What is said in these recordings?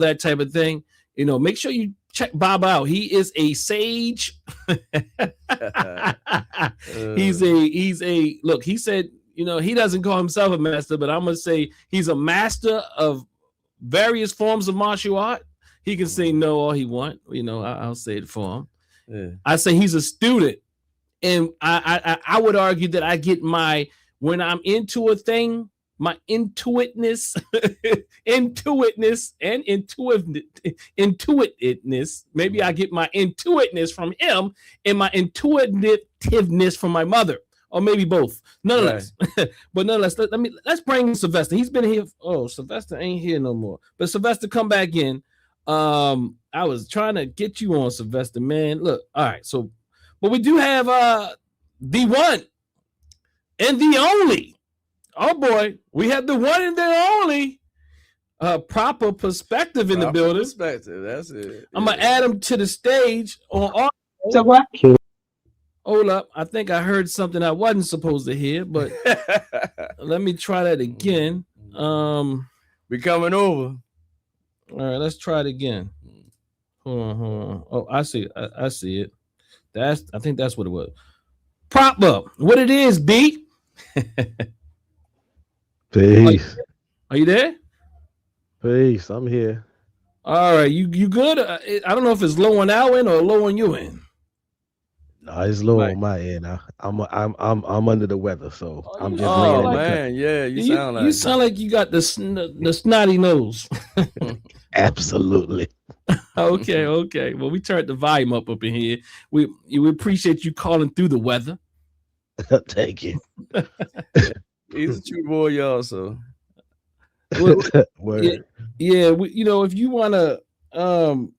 that type of thing, make sure you check Bob out. He is a sage. he's a look, he said, he doesn't call himself a master, but I'm gonna say he's a master of various forms of martial art. He can say no all he want. I'll say it for him. Yeah. I say he's a student, and I would argue that I get when I'm into a thing, my intuitiveness and intuitiveness. Maybe I get my intuitiveness from him and my intuitiveness from my mother, or maybe both. Nonetheless, right. But nonetheless, let's bring in Sylvester. He's been here. Oh, Sylvester ain't here no more. But Sylvester, come back in. I was trying to get you on, Sylvester, man. Look, all right. So, but we do have the one and the only. Oh boy, we have the one and the only proper perspective in the building. Perspective, that's it. I'm gonna add him to the stage on. So what? Hold up, I think I heard something I wasn't supposed to hear, but let me try that again. We coming over. All right, let's try it again. Hold on. Oh, I see it. I think that's what it was. Prop up. What it is, B? Peace. Are you there? Peace. I'm here. All right. You good? I don't know if it's low on our end or low on your end. No, it's low on my end. I'm under the weather, so I'm just. Oh man, yeah. You sound like you got the snotty nose. Absolutely. Okay. Well, we turned the volume up in here. We appreciate you calling through the weather. Thank you. He's a true boy, also. Word. Yeah. If you wanna,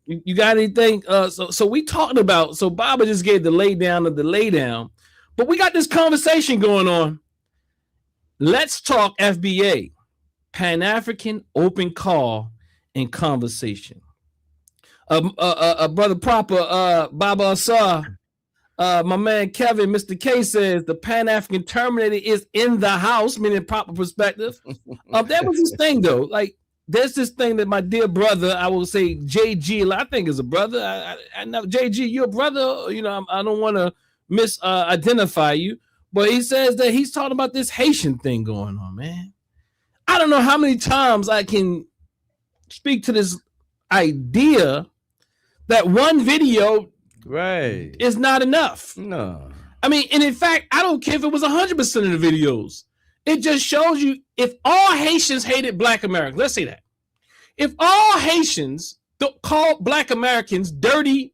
you got anything? So we talking about. So Baba just gave the lay down of the lay down, but we got this conversation going on. Let's talk FBA, Pan-African Open Call and Conversation. Brother Proper, Baba Asar. My man Kevin, Mr. K says the Pan-African Terminator is in the house, meaning proper perspective. That was his thing, though. Like, there's this thing that my dear brother, I will say JG, I think is a brother. I know JG, you're a brother. I don't want to misidentify you, but he says that he's talking about this Haitian thing going on, man. I don't know how many times I can speak to this idea that one video right is not enough. No. I mean, and in fact, I don't care if it was 100% of the videos. It just shows you if all Haitians hated Black Americans, let's say that. If all Haitians call Black Americans dirty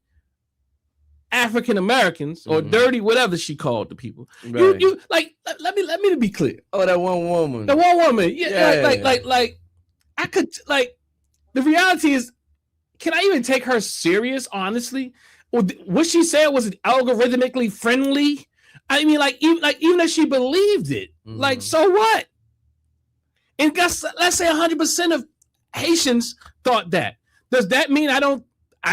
African Americans or dirty whatever she called the people, right. you like let me be clear. Oh, that one woman. The one woman. Yeah. Like I could the reality is, can I even take her serious, honestly? Or what she said was algorithmically friendly. I mean, even if she believed it, like, so what? And let's say 100% of Haitians thought that. Does that mean I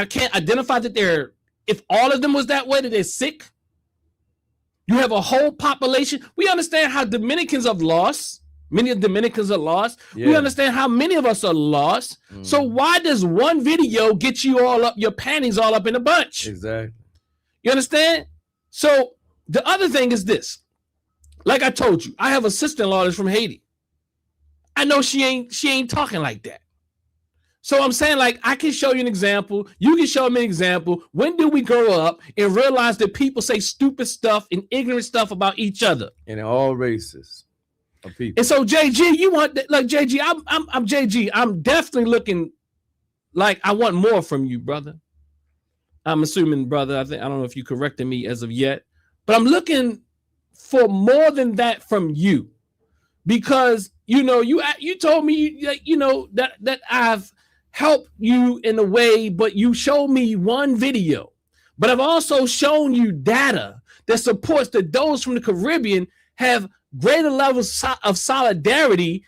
can't identify that if all of them was that way, that they're sick? You have a whole population. We understand how Dominicans have lost. Many of Dominicans are lost. Yeah. We understand how many of us are lost. So why does one video get you all up, your panties all up in a bunch? Exactly. You understand? So the other thing is this. Like I told you, I have a sister-in-law that's from Haiti. I know she ain't talking like that. So I'm saying, like, I can show you an example. You can show me an example. When did we grow up and realize that people say stupid stuff and ignorant stuff about each other? And in all races of people. And so, JG, you want, like, JG, I'm JG. I'm definitely looking like I want more from you, brother. I'm assuming, brother, I don't know if you corrected me as of yet, but I'm looking for more than that from you, because, you told me, that I've helped you in a way, but you showed me one video, but I've also shown you data that supports that those from the Caribbean have greater levels of solidarity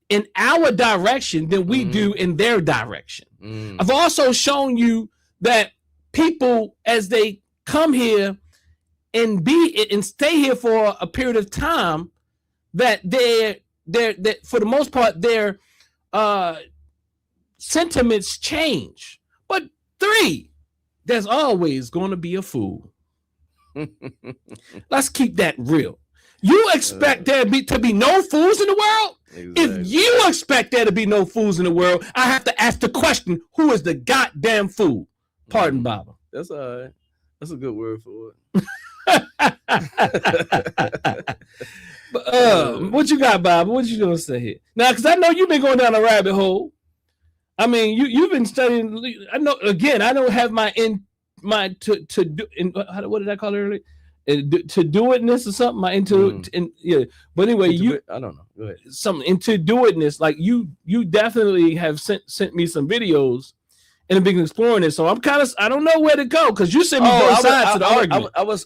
in our direction than we do in their direction. I've also shown you that people, as they come here and stay here for a period of time, that they're for the most part, they're sentiments change. But 3, there's always going to be a fool. Let's keep that real. You expect there to be no fools in the world? Exactly. If you expect there to be no fools in the world, I have to ask the question, who is the goddamn fool? Pardon, Baba. That's all right. That's a good word for it. What you got, Baba? What you gonna say here? Now, because I know you've been going down a rabbit hole. I mean, you've been studying. I know. Again, I don't have what did I call it earlier? To do itness or something. Yeah. But anyway, I don't know. Go ahead. Something into do itness. Like you definitely have sent me some videos and have been exploring it. So I don't know where to go because you sent me both sides to the argument. I was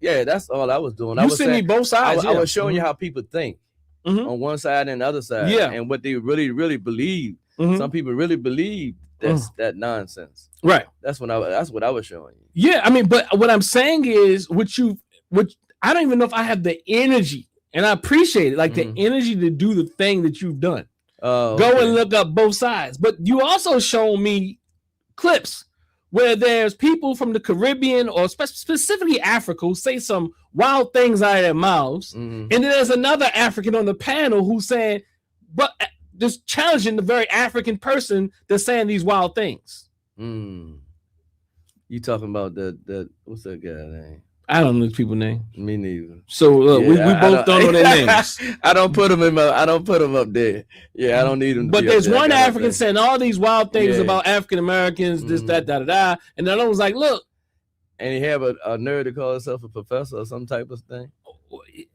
that's all I was doing. You sent me both sides. I was showing you how people think on one side and the other side, and what they really, really believe. Some people really believe that nonsense. Right. That's what I was showing you. Yeah, I mean, but what I'm saying is, which I don't even know if I have the energy, and I appreciate it, like the energy to do the thing that you've done. Go and look up both sides. But you also show me clips where there's people from the Caribbean or specifically Africa who say some wild things out of their mouths, and then there's another African on the panel who's saying, but just challenging the very African person that's saying these wild things. You talking about the what's that guy name? I don't know people's name. Me neither. So we both don't know their names. I don't put them up there. Yeah, I don't need them. But there's one African saying all these wild things about African Americans, this, that, da. And the other one's like, look. And he have a nerd to call himself a professor or some type of thing.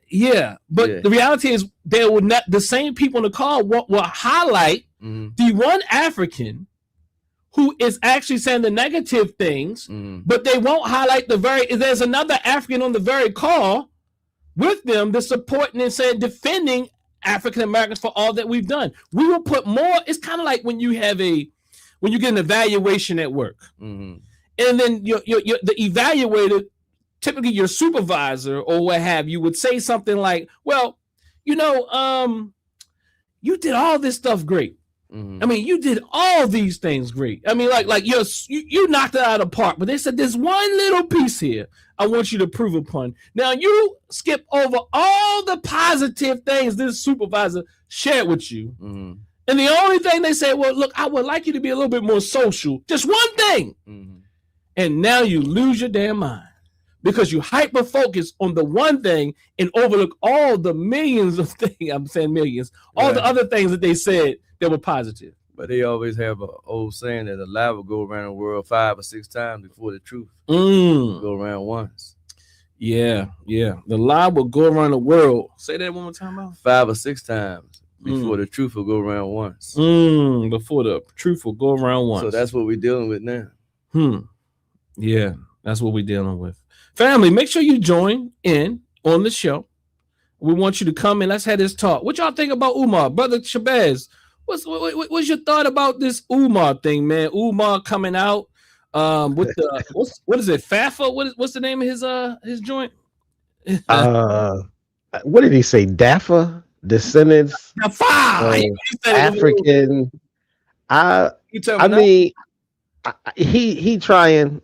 Yeah, but the reality is there would not the same people in the call will highlight the one African who is actually saying the negative things, but they won't highlight there's another African on the very call with them that's supporting and saying, defending African Americans for all that we've done. We will put more, it's kind of like when you get an evaluation at work, and then the evaluator, typically your supervisor or what have you, would say something like, well, you did all this stuff great. I mean, you did all these things great. I mean, like you knocked it out of the park, but they said there's one little piece here I want you to prove upon. Now you skip over all the positive things this supervisor shared with you. And the only thing they say, well, look, I would like you to be a little bit more social. Just one thing. And now you lose your damn mind because you hyper focus on the one thing and overlook all the millions of things. I'm saying millions, all the other things that they said that were positive. But they always have an old saying that a lie will go around the world 5 or 6 times before the truth go around once. Yeah. The lie will go around the world. Say that one more time, Al. 5 or 6 times before the truth will go around once. Before the truth will go around once. So that's what we're dealing with now. Yeah, that's what we're dealing with. Family, make sure you join in on the show. We want you to come in. Let's have this talk. What y'all think about Umar? Brother Shabazz, what's your thought about this Umar thing, man? Umar coming out with the what is it? FAFA? What's the name of his joint? What did he say? DAFA, Descendants DAFA. African. I mean, he trying.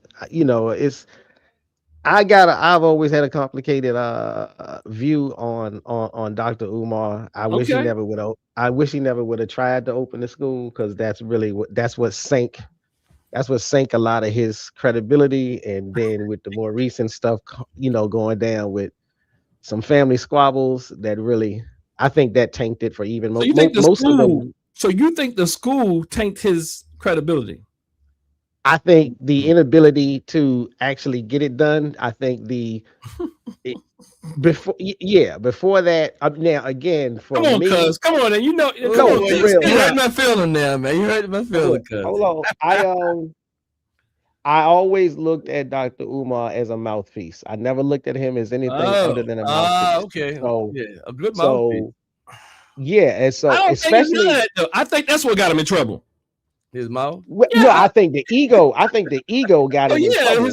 I've always had a complicated view on Dr. Umar. I wish he never would have tried to open the school, because that's what sank a lot of his credibility. And then with the more recent stuff, going down with some family squabbles, that really, I think that tanked it for even most of them. So you think the school tanked his credibility? I think the inability to actually get it done. I think before that. Now again, for come on, me, cuz come on, and you hurt my feeling now, man. You hurt my feeling, cuz. Hold on. I always looked at Dr. Umar as a mouthpiece. I never looked at him as anything other than a mouthpiece. Okay. So, a good mouthpiece. And so I don't especially think that, though. I think that's what got him in trouble. His mouth? No, I think the ego got him in trouble.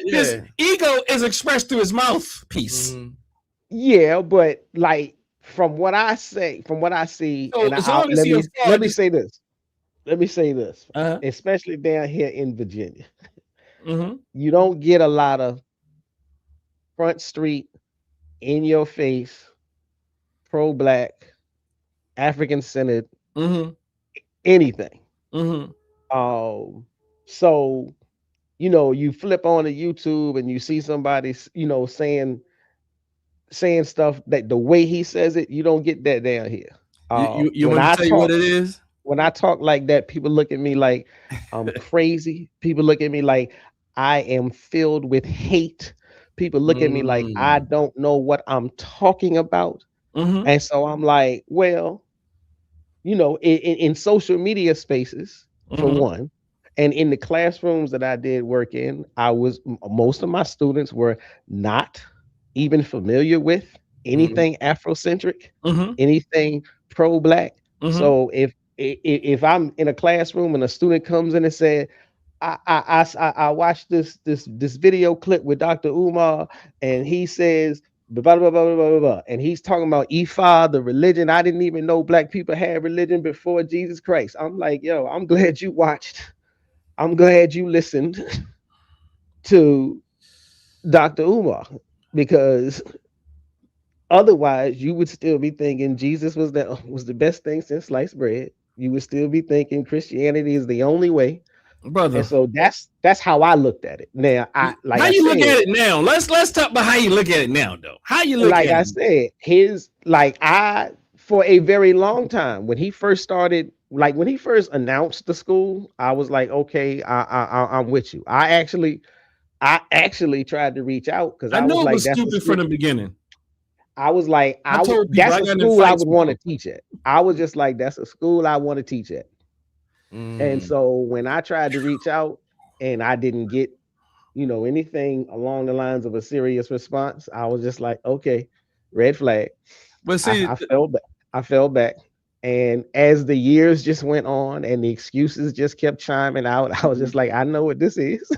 His ego is expressed through his mouthpiece. Yeah, but like from what I see, so and let me say this. let me say this, especially down here in Virginia, mm-hmm. you don't get a lot of front street, in your face, pro-black, African-centered, mm-hmm. anything. Mm-hmm. So, you know, you flip on the YouTube and you see somebody, you know, saying stuff that the way he says it, you don't get that down here. You want to tell you what it is? When I talk like that, people look at me like I'm crazy. People look at me like I am filled with hate. People look at me like I don't know what I'm talking about. Mm-hmm. And so I'm like, well, you know, in social media spaces, for one, and in the classrooms that I did work in, most of my students were not even familiar with anything Afrocentric, anything pro-black. So if I'm in a classroom and a student comes in and said, I watched this video clip with Dr. Umar, and he says blah, blah, blah, blah, blah, blah, and he's talking about Ifa, the religion. I didn't even know black people had religion before Jesus Christ. I'm like, yo, I'm glad you watched. I'm glad you listened to Dr. Umar, because otherwise you would still be thinking Jesus was the best thing since sliced bread. You would still be thinking Christianity is the only way. Brother. And so that's how I looked at it. Now, look at it now? Let's talk about how you look at it now, though. How you look at it? Like I said, for a very long time, when he first started, like when he first announced the school, I was like, okay, I'm with you. I actually tried to reach out because I know was like, it was stupid from the beginning. I was like, that's a school I would want to teach at. I was just like, that's a school I want to teach at. And so when I tried to reach out and I didn't get, you know, anything along the lines of a serious response, I was just like, okay, red flag. But see, I fell back. And as the years just went on and the excuses just kept chiming out, I was just like, I know what this is.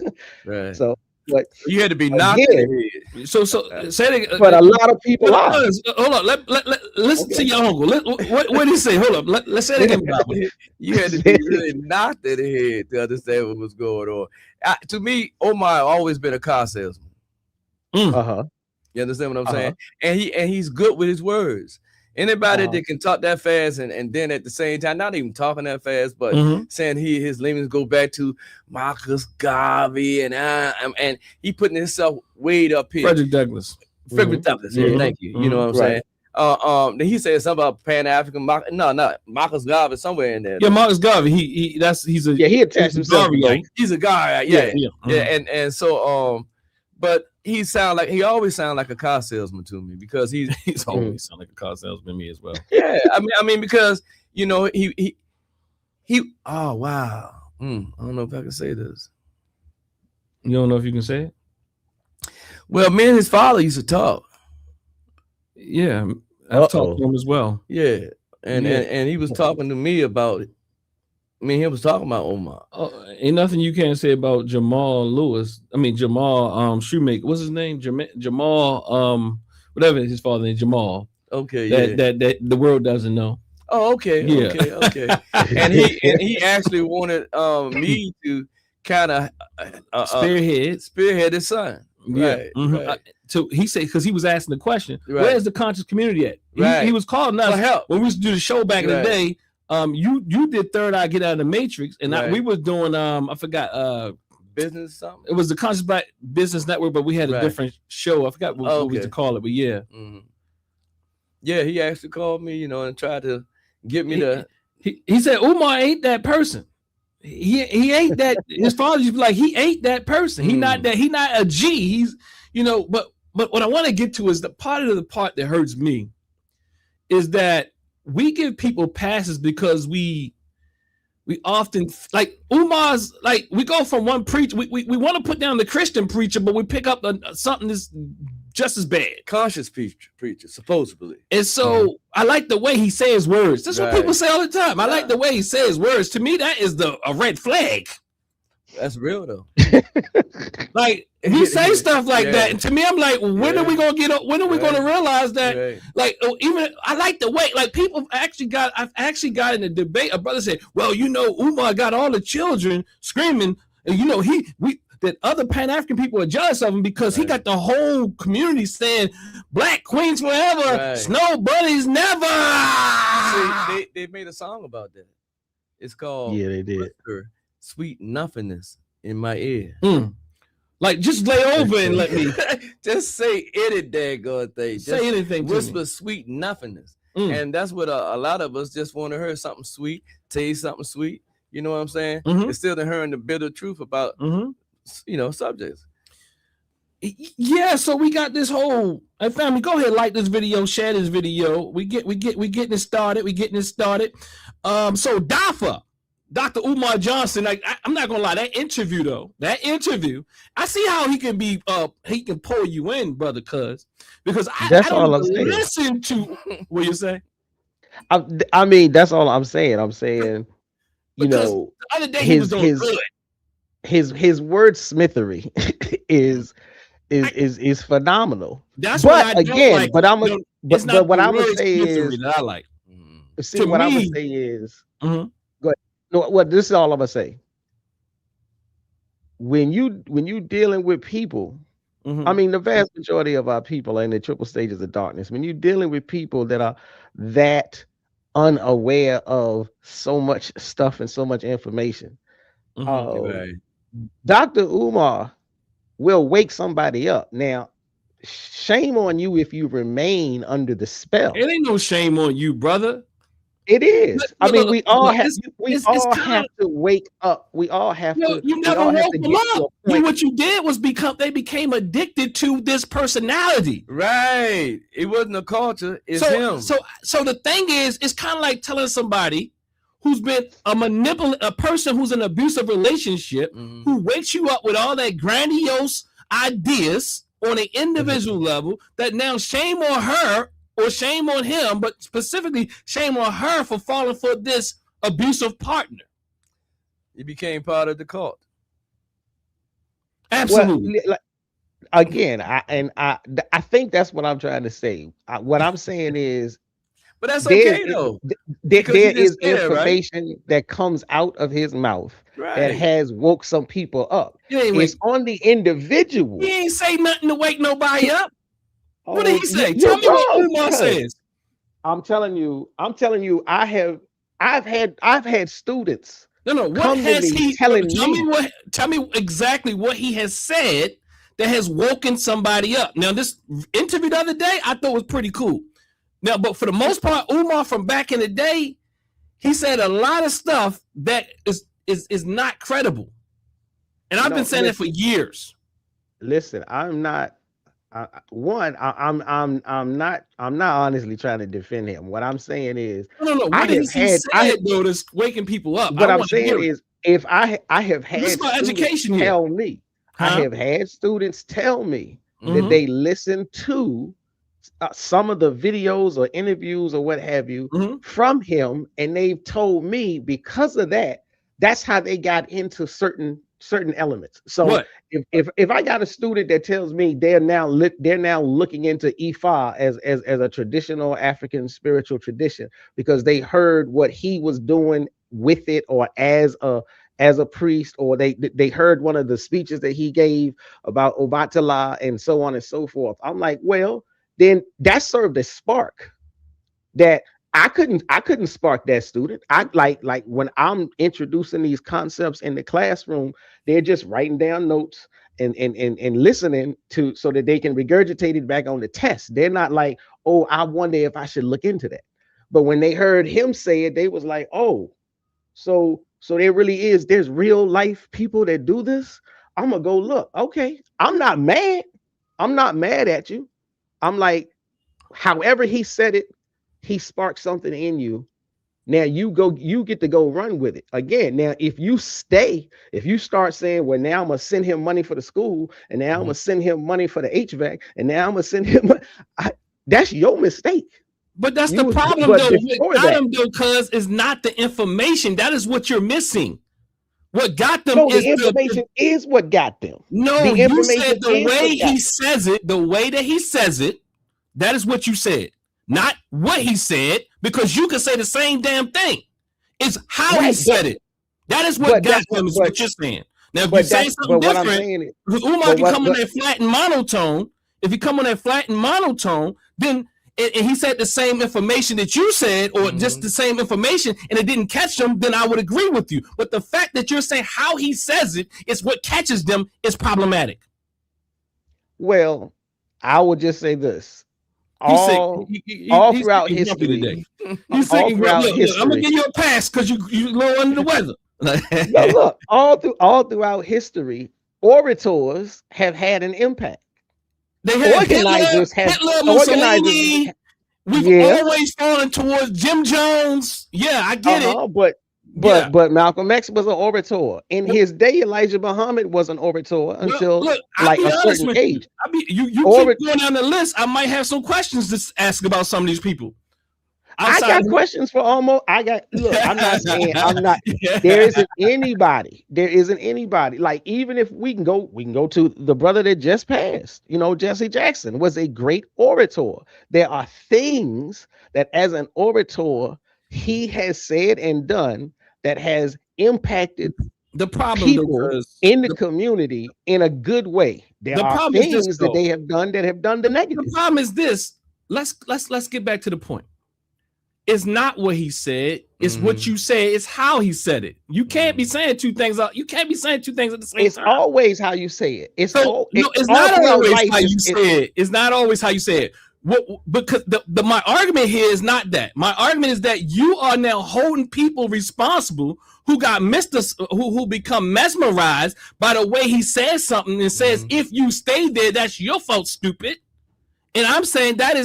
Right. So, but you had to be knocked in the head. So say it. But a lot of people are. Hold on. Let listen to your uncle. What did he say? Hold up. Let's say it again. You had to be really knocked in the head to understand what was going on. To me, Omar always been a car salesman. You understand what I'm saying? And he's good with his words. Anybody that can talk that fast and then at the same time, not even talking that fast, but saying his leanings go back to Marcus Garvey and he putting himself way up here. Frederick Douglass. Yeah, thank you. You know what I'm saying? Then he said something about Pan-African. Not Marcus Garvey somewhere in there. Yeah, Marcus Garvey. He attached himself. He's a guy. And so but he always sound like a car salesman to me, because he's always sound like a car salesman to me as well. Yeah, I mean because you know he oh wow. I don't know if I can say this. You don't know if you can say it? Well, me and his father used to talk. Yeah, I've talked to him as well. Yeah, and he was talking to me about it. I mean, he was talking about Omar. Ain't nothing you can't say about Jamal Shoemaker. What's his name? Jamal whatever his father name, Jamal. Okay, that the world doesn't know. Oh, okay, yeah. okay. and he actually wanted me to kind of spearhead his son. Right. Right. So he said, because he was asking the question, where's the conscious community at? He was calling us help when we used to do the show back in the day. You did Third Eye Get Out of the Matrix, and we was doing I forgot business something. It was the Conscious Black Business Network, but we had a different show. I forgot what we used to call it, but yeah. Yeah, he actually called me, and tried to get me he said Umar ain't that person. He ain't that. His father used to be like, he ain't that person. He not that. He not a G. He's But what I want to get to is the part that hurts me is that we give people passes because we often, like Umar's, like we go from one preacher, we want to put down the Christian preacher, but we pick up something that's just as bad. Conscious preacher, supposedly. And so I like the way he says words. That's what people say all the time. I like the way he says words. To me, that is a red flag. That's real though. Like we say stuff like that, and to me, I'm like, when are we gonna get up? When are we gonna realize that? Like, even I like the way, like people I've actually got in a debate. A brother said, "Well, you know, Umar got all the children screaming, and you know, that other Pan-African people are jealous of him because he got the whole community saying Black Queens forever, Snow Bunnies never." See, they made a song about that. It's called they did. Sweet Nothingness in my ear. Like, just lay over and let me just say any daggone thing. Just say anything. Whisper sweet nothingness. And that's what a lot of us just want to hear something sweet, taste something sweet. You know what I'm saying? Instead of hearing the bitter truth about subjects. Yeah, so we got this whole family. Go ahead, like this video, share this video. We getting it started. So DAFA, Dr. Umar Johnson. Like, I'm not gonna lie, that interview, I see how he can be. He can pull you in, brother, because I don't listen to what you say. I mean, that's all I'm saying. I'm saying, the other day he was doing good. His wordsmithery is phenomenal. That's what I don't like. But what I'm gonna say is that I like. See, what I'm gonna say is, go ahead. No, what this is all I'm gonna say. When you dealing with people, I mean, the vast majority of our people are in the triple stages of darkness. When you're dealing with people that are that unaware of so much stuff and so much information, Dr. Umar will wake somebody up. Now, shame on you if you remain under the spell. It ain't no shame on you, brother. It is. I mean, we all have to wake up. We all have to. You never woke them up. What you did was they became addicted to this personality. Right. It wasn't a culture. It's him. So the thing is, it's kind of like telling somebody who's been a person who's in an abusive relationship, who wakes you up with all that grandiose ideas on an individual level, that now shame on her or shame on him, but specifically shame on her for falling for this abusive partner. He became part of the cult. Absolutely. Well, again, I think that's what I'm trying to say. What I'm saying is, but that's okay though. There is information that comes out of his mouth that has woke some people up. It's on the individual. He ain't say nothing to wake nobody up. What did he say? Tell me what Umar says. I'm telling you. I've had students. No. What has he telling me? Tell me exactly what he has said that has woken somebody up. Now, this interview the other day, I thought was pretty cool. Now, but for the most part, Umar from back in the day, he said a lot of stuff that is not credible, and I've been saying that for years. Listen, I'm not. I'm not honestly trying to defend him. What I'm saying is, no. What did he say though that's waking people up? What I'm saying is, if I have had education tell me, I have had students tell me that they listen to some of the videos or interviews or what have you from him, and they've told me because of that, that's how they got into certain elements. So if I got a student that tells me they're now looking into Ifa as a traditional African spiritual tradition because they heard what he was doing with it, or as a priest, or they heard one of the speeches that he gave about Obatala and so on and so forth, I'm like, well, then that served a spark that I couldn't spark that student. I like when I'm introducing these concepts in the classroom, they're just writing down notes and listening to so that they can regurgitate it back on the test. They're not like, oh, I wonder if I should look into that. But when they heard him say it, they was like, oh, so there really is, there's real life people that do this. I'm gonna go look. Okay, I'm not mad at you. I'm like, however he said it, he sparked something in you. Now you get to go run with it again. Now, if you start saying, well, now I'm gonna send him money for the school, and now I'm gonna send him money for the HVAC, and now I'm gonna send him, that's your mistake. But that's the problem though, with Adam, though, because it's not the information. That is what you're missing. What got them no, the information is what got them. No, the you said the way he says it, the way that he says it, that is what you said. Not what he said, because you can say the same damn thing. It's how he said it. That is what got them, is what you're saying. Now, if you say something different, because Umar can come on that flat and monotone. If you come on that flat and monotone, then and he said the same information that you said, or just the same information, and it didn't catch them, then I would agree with you. But the fact that you're saying how he says it is what catches them is problematic. Well, I would just say this. All throughout history. He's saying, I'm gonna give you a pass because you low under the weather. No, look, all throughout history, orators have had an impact. They have organizers Mussolini. We've always fallen towards Jim Jones. Yeah, I get it. But Malcolm X was an orator. In his day, Elijah Muhammad was an orator until a certain age. You keep going down the list. I might have some questions to ask about some of these people. I got questions for almost. I'm not saying I'm not. There isn't anybody. Like, even if we can go to the brother that just passed. Jesse Jackson was a great orator. There are things that, as an orator, he has said and done that has impacted the people in the community in a good way. There are things that they have done that have done the negative. The problem is this. Let's get back to the point. It's not what he said. It's what you say. It's how he said it. You can't be saying two things. You can't be saying two things at the same time. It's always how you say it. It's not always how you say it. It's not always how you say it. Because my argument here is not that. My argument is that you are now holding people responsible who got who become mesmerized by the way he says something and says, if you stay there, that's your fault, stupid. And I'm saying that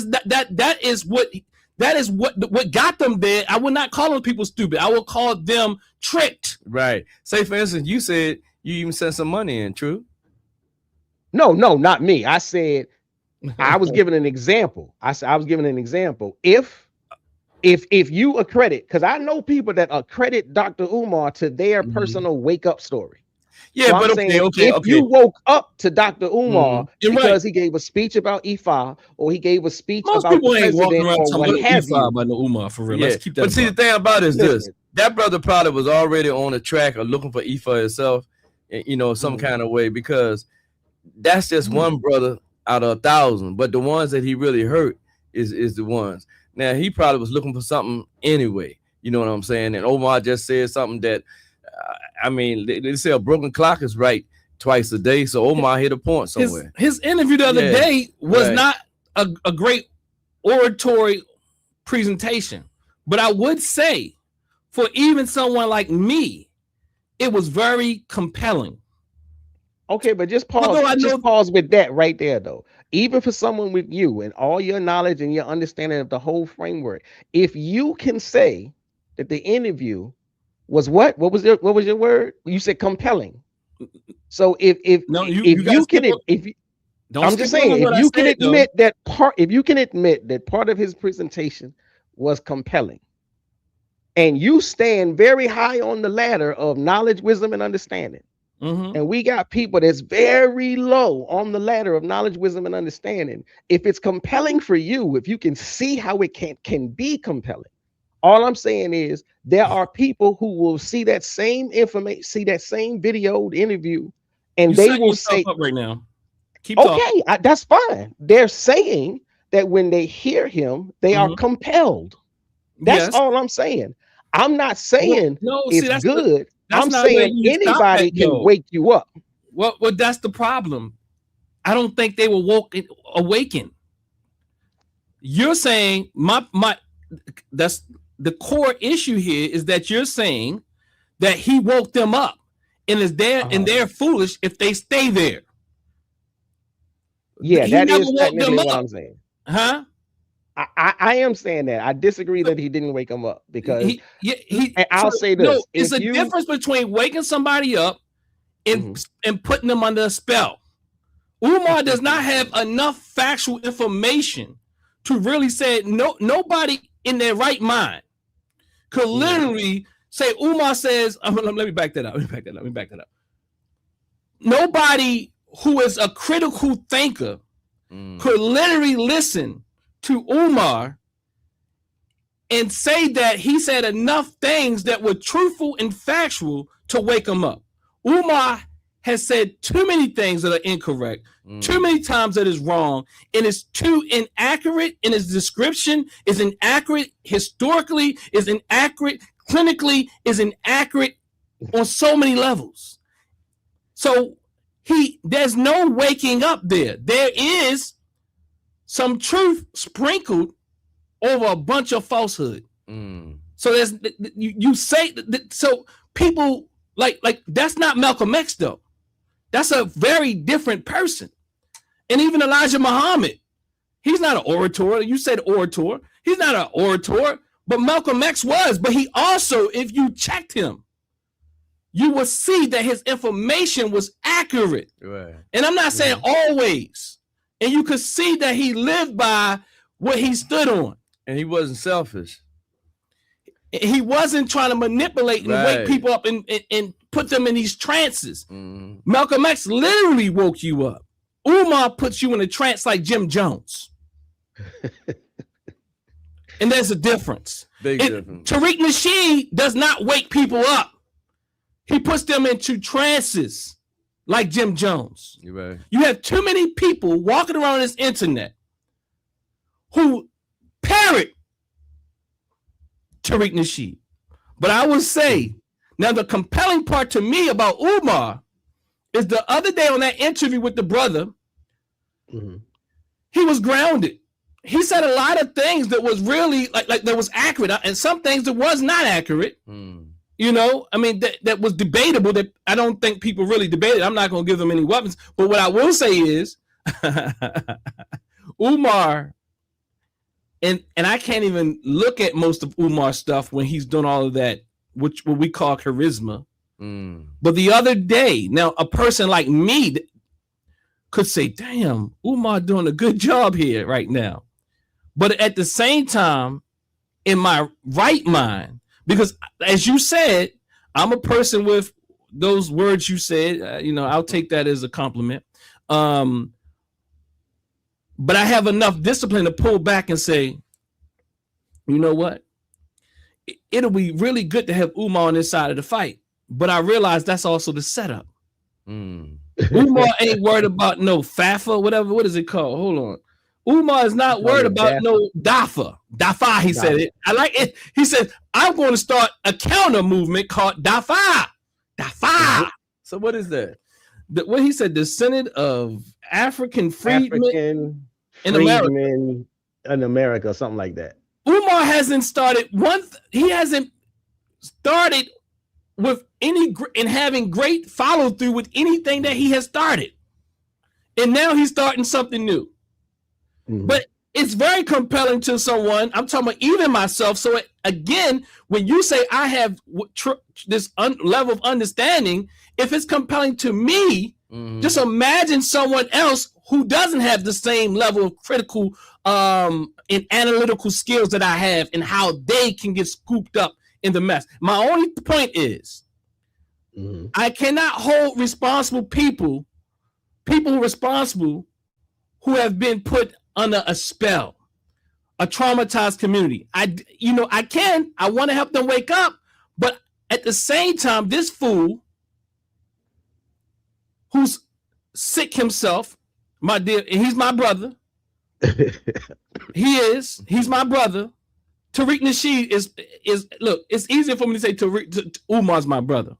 is what got them there. I would not call them people stupid. I would call them tricked. Right. Say, for instance, you said you even sent some money in, true? No, not me. I said I was giving an example. I was giving an example. If you accredit, because I know people that accredit Dr. Umar to their personal wake-up story. Yeah, so but if you woke up to Dr. Umar because he gave a speech about Ifa, or he gave a speech about the president, or what have you. About the Umar, for real. Yeah. Let's keep that. But see, the thing about it is this: that brother probably was already on a track of looking for Ifa himself, some kind of way, because that's just one brother out of 1,000. But the ones that he really hurt is the ones. Now, he probably was looking for something anyway. You know what I'm saying? And Omar just said something that. They say a broken clock is right twice a day. So Omar hit a point somewhere. His interview the other day was not a great oratory presentation. But I would say, for even someone like me, it was very compelling. Okay, but just pause. Pause with that right there, though. Even for someone with you and all your knowledge and your understanding of the whole framework, if you can say that the interview was what was your word? You said compelling. So if you can admit that part of his presentation was compelling, and you stand very high on the ladder of knowledge, wisdom, and understanding, and we got people that's very low on the ladder of knowledge, wisdom, and understanding. If it's compelling for you, if you can see how it can be compelling. All I'm saying is there are people who will see that same information, see that same videoed interview, and they will say, up right now. Keep talking. That's fine. They're saying that when they hear him, they are compelled. That's all I'm saying. I'm not saying it's good. I'm saying anybody can wake you up. Well, that's the problem. I don't think they were awakened. You're saying that's the core issue here is that you're saying that he woke them up and they're foolish if they stay there. Yeah, that is technically what I'm saying. Huh? I am saying that. I disagree that he didn't wake them up because I'll say this. No, it's a difference between waking somebody up and putting them under a spell. Umar does not have enough factual information to really say nobody in their right mind could literally say Umar says, let me back that up. Nobody who is a critical thinker could literally listen to Umar and say that he said enough things that were truthful and factual to wake him up. Umar has said too many things that are incorrect, too many times that is wrong, and it's too inaccurate in his description, is inaccurate historically, is inaccurate clinically, is inaccurate on so many levels. So there's no waking up there. There is some truth sprinkled over a bunch of falsehood. So there's you say so people like that's not Malcolm X though. That's a very different person. And even Elijah Muhammad, he's not an orator. You said orator. He's not an orator, but Malcolm X was. But he also, if you checked him, you will see that his information was accurate. Right. And I'm not saying always. And you could see that he lived by what he stood on. And he wasn't selfish. He wasn't trying to manipulate and wake people up and put them in these trances. Malcolm X literally woke you up. Umar puts you in a trance like Jim Jones. And there's a difference. Big difference. Tariq Nasheed does not wake people up. He puts them into trances like Jim Jones. Right. You have too many people walking around this internet who parrot Tariq Nasheed. But I will say, now the compelling part to me about Umar is the other day on that interview with the brother, he was grounded. He said a lot of things that was really like that was accurate, and some things that was not accurate. You know, I mean, that was debatable, that I don't think people really debated. I'm not going to give them any weapons. But what I will say is Umar, and I can't even look at most of Umar's stuff when he's doing all of that, what we call charisma. But the other day, now a person like me could say, damn, Umar doing a good job here right now. But at the same time, in my right mind, because as you said, I'm a person with those words you said, I'll take that as a compliment. But I have enough discipline to pull back and say, you know what? It'll be really good to have Umar on this side of the fight. But I realize that's also the setup. Umar ain't worried about no FAFA, whatever. What is it called? Hold on. Umar is not worried about no DAFA. DAFA, he said it. I like it. He said, I'm going to start a counter movement called DAFA. DAFA. So what is that? What he said, the Senate of African Freedmen in America, something like that. Umar hasn't started he hasn't started with and having great follow through with anything that he has started. And now he's starting something new. But it's very compelling to someone. I'm talking about even myself. So again, when you say I have this level of understanding, if it's compelling to me, just imagine someone else who doesn't have the same level of critical and analytical skills that I have, and how they can get scooped up in the mess. My only point is, I cannot hold responsible people responsible who have been put under a spell, a traumatized community. I want to help them wake up, but at the same time, this fool who's sick himself, my dear, and he's my brother. He's my brother. Tariq Nasheed is look, it's easier for me to say Umar's my brother.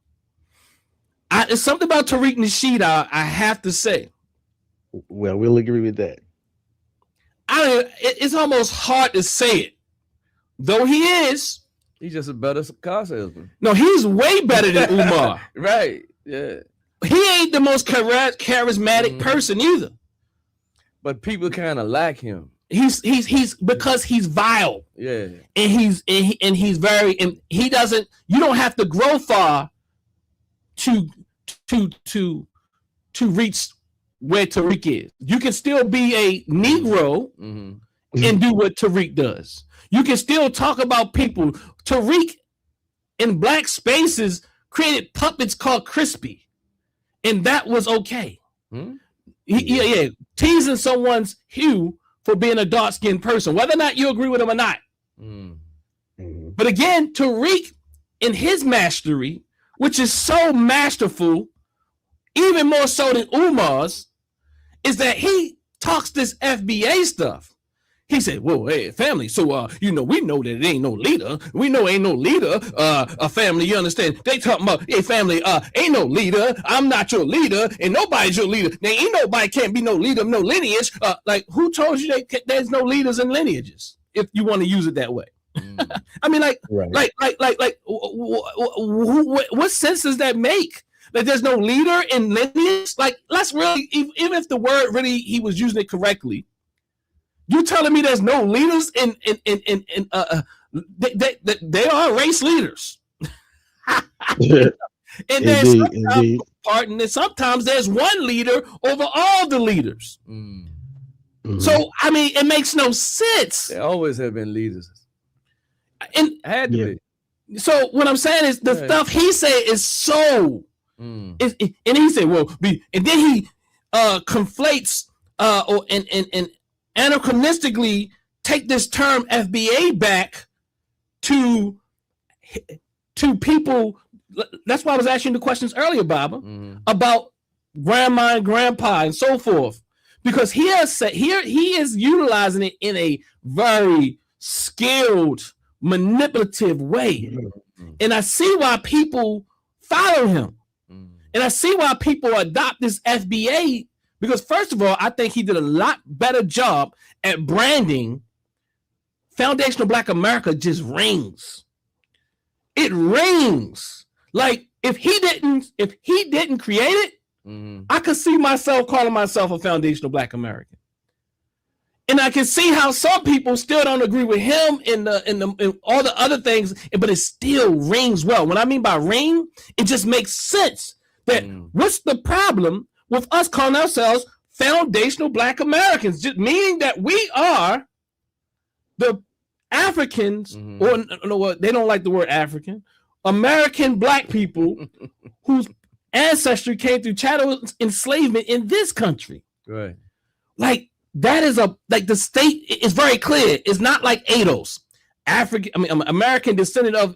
It's something about Tariq Nasheed I have to say. Well, we'll agree with that. It's almost hard to say it, though he's just a better car salesman. No, he's way better than Umar. Right? Yeah. He ain't the most charismatic person either. But people kind of like him. He's because he's vile. Yeah. And he's very, and he doesn't. You don't have to grow far to reach where Tariq is. You can still be a Negro and do what Tariq does. You can still talk about people. Tariq in black spaces created puppets called Crispy, and that was okay. Yeah, teasing someone's hue for being a dark-skinned person, whether or not you agree with him or not. But again, Tariq, in his mastery, which is so masterful, even more so than Umar's, is that he talks this FBA stuff. He said, well, hey, family, so, we know that it ain't no leader. We know ain't no leader, a family, you understand? They talking about, hey, family, ain't no leader. I'm not your leader, and nobody's your leader. Now, ain't nobody can't be no leader, no lineage. Like, who told you that there's no leaders and lineages, if you want to use it that way? I mean, what sense does that make? That there's no leader in lineage? Like, let's really, even if the word really, he was using it correctly, you telling me there's no leaders they are race leaders. And there's sometimes there's one leader over all the leaders. So, I mean, it makes no sense. There always have been leaders. And had to be. So what I'm saying is the stuff he said is so and he said, well, and then he conflates and anachronistically take this term FBA back to people. That's why I was asking the questions earlier, Baba, about grandma and grandpa and so forth, because he is utilizing it in a very skilled, manipulative way. And I see why people follow him. And I see why people adopt this FBA, because first of all, I think he did a lot better job at branding. Foundational Black America just rings. It rings. Like if he didn't create it, I could see myself calling myself a foundational Black American. And I can see how some people still don't agree with him in all the other things, but it still rings well. When I mean by ring, it just makes sense. That what's the problem with us calling ourselves foundational Black Americans? Just meaning that we are the Africans, or no, they don't like the word African, American Black people whose ancestry came through chattel enslavement in this country. Right. Like that is the state is very clear. It's not like ADOS, American descendant of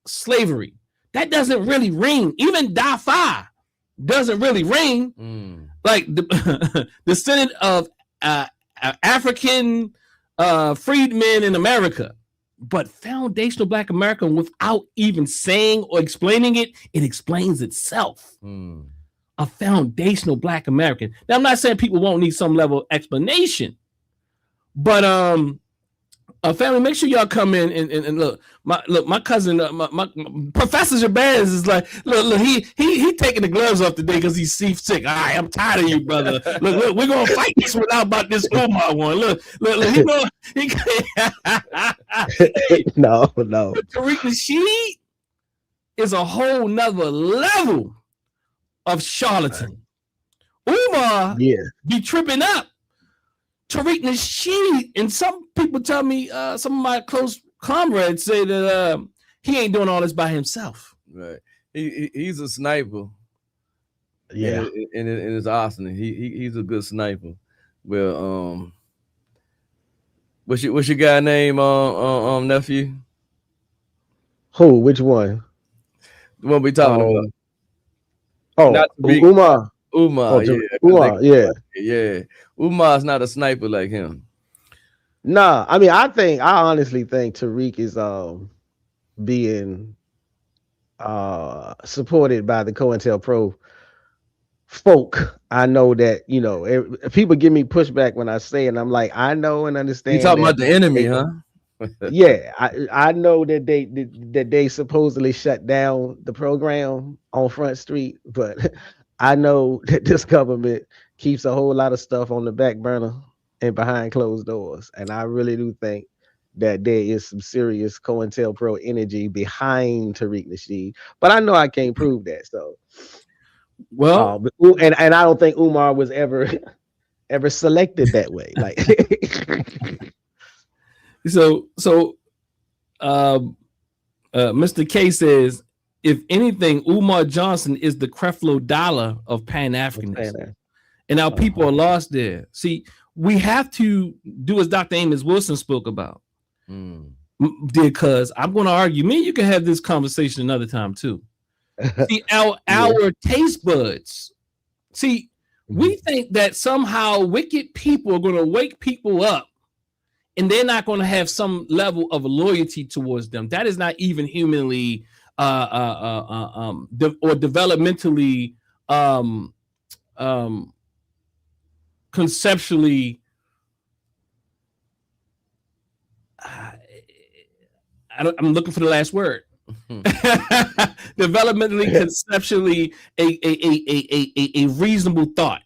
slavery. That doesn't really ring. Even DAFA doesn't really ring. Like the descendant of African freedmen in America. But foundational Black American, without even saying or explaining it, it explains itself. A foundational Black American. Now, I'm not saying people won't need some level of explanation, but family, make sure y'all come in and look. My cousin, my Professor Jabaz is like, look, he taking the gloves off today because he's sick. All right, I'm tired of you, brother. Look, we're gonna fight this one out about this Umar one. Look, he going. No. Tariq Nasheed is a whole nother level of charlatan. Umar be tripping up. Tariq Nasheed, and some people tell me, some of my close comrades say that he ain't doing all this by himself. Right. He's a sniper. Yeah. And it's awesome. He's a good sniper. Well, what's your guy name, nephew? Who? Which one? The one we talking about. Umar. Umar, yeah. Umar's not a sniper like him. Nah, I honestly think Tariq is being supported by the COINTELPRO folk. I know that people give me pushback when I say it, and I'm like, I know and understand. You talking about the enemy, huh? Yeah, I know that they supposedly shut down the program on Front Street, but I know that this government keeps a whole lot of stuff on the back burner and behind closed doors. And I really do think that there is some serious COINTELPRO energy behind Tariq Nasheed. But I know I can't prove that. So, well, and I don't think Umar was ever selected that way. Like, Mr. K says, if anything, Umar Johnson is the Creflo Dollar of Pan-Africanism. And now people are lost there. See, we have to do as Dr. Amos Wilson spoke about. Because I'm going to argue, me and you can have this conversation another time too. See, our taste buds. See, we think that somehow wicked people are going to wake people up and they're not going to have some level of loyalty towards them. That is not even humanly or developmentally conceptually I'm looking for the last word. Developmentally, conceptually, a reasonable thought.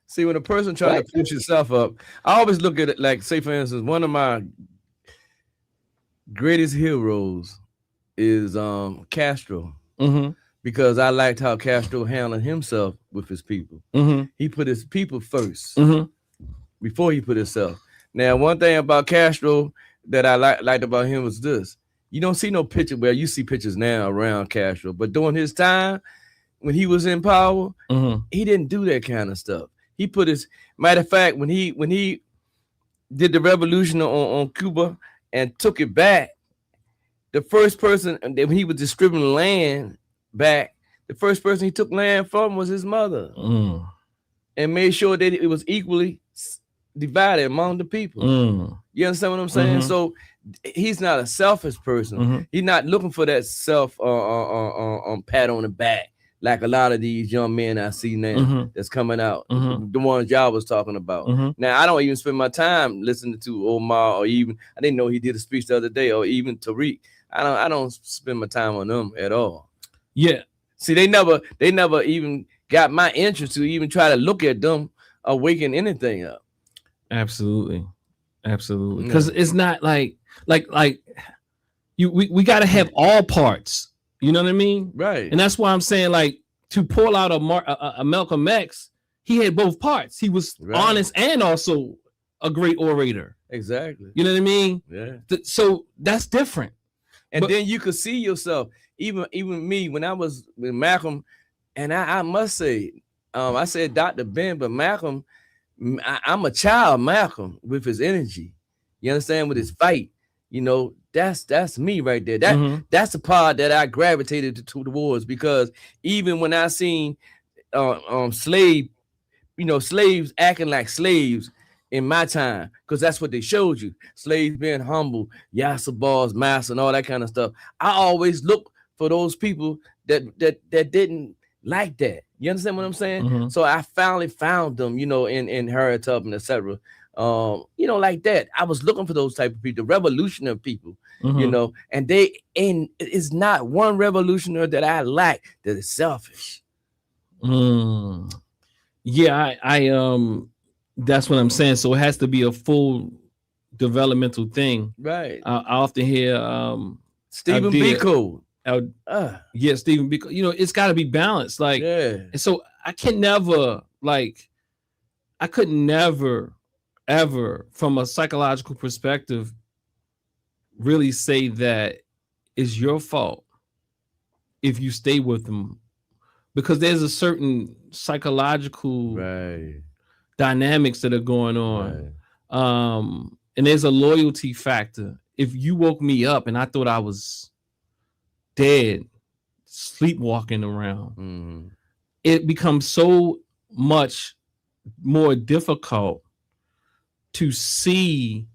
See, when a person tries to push yourself up, I always look at it like, say, for instance, one of my greatest heroes is Castro. Because I liked how Castro handled himself with his people. He put his people first before he put himself. Now, one thing about Castro that I liked about him was this. You don't see no picture. Well, you see pictures now around Castro, but during his time, when he was in power, he didn't do that kind of stuff. He put his, matter of fact, when he did the revolution on Cuba and took it back, the first person, when he was distributing land back, the first person he took land from was his mother, and made sure that it was equally divided among the people. You understand what I'm saying? So he's not a selfish person. He's not looking for that self pat on the back like a lot of these young men I see now that's coming out, the ones y'all was talking about. Now I don't even spend my time listening to Omar, or even I didn't know he did a speech the other day, or even Tariq. I don't spend my time on them at all. Yeah. See, they never even got my interest to even try to look at them or waking anything up. Absolutely. Because it's not like we got to have all parts. You know what I mean? Right. And that's why I'm saying, like, to pull out a Malcolm X, he had both parts. He was honest and also a great orator. Exactly. You know what I mean? Yeah. So that's different. And then you could see yourself, even me, when I was with Malcolm, and I must say, I said Dr. Ben, but Malcolm, I'm a child Malcolm with his energy. You understand? With his fight. You know, that's me right there. That's the part that I gravitated towards, because even when I seen slaves acting like slaves in my time, because that's what they showed you, slaves being humble, yassa bars, master, and all that kind of stuff. I always look for those people that didn't like that. You understand what I'm saying? So I finally found them, in Harriet Tubman, etc. Like that. I was looking for those type of people, the revolutionary people, and it's not one revolutionary that I like that is selfish. Yeah, I that's what I'm saying. So it has to be a full developmental thing. Right. I often hear Stephen Biko. Stephen Biko. It's got to be balanced. Like, and so I could never, ever, from a psychological perspective, really say that it's your fault if you stay with them, because there's a certain psychological dynamics that are going on. And there's a loyalty factor. If you woke me up and I thought I was dead, sleepwalking around, it becomes so much more difficult to see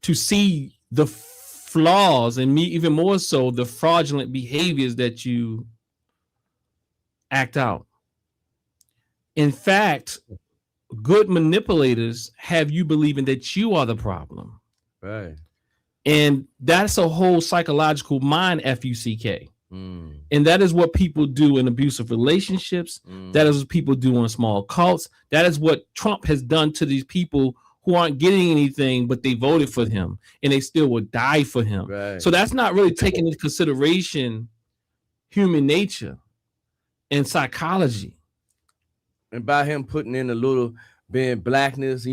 the flaws, and even more so the fraudulent behaviors that you act out. In fact, good manipulators have you believing that you are the problem. Right. And that's a whole psychological mind FUCK. And that is what people do in abusive relationships. That is what people do in small cults. That is what Trump has done to these people who aren't getting anything, but they voted for him and they still would die for him. Right. So that's not really taking into consideration human nature and psychology. And by him putting in a little being blackness,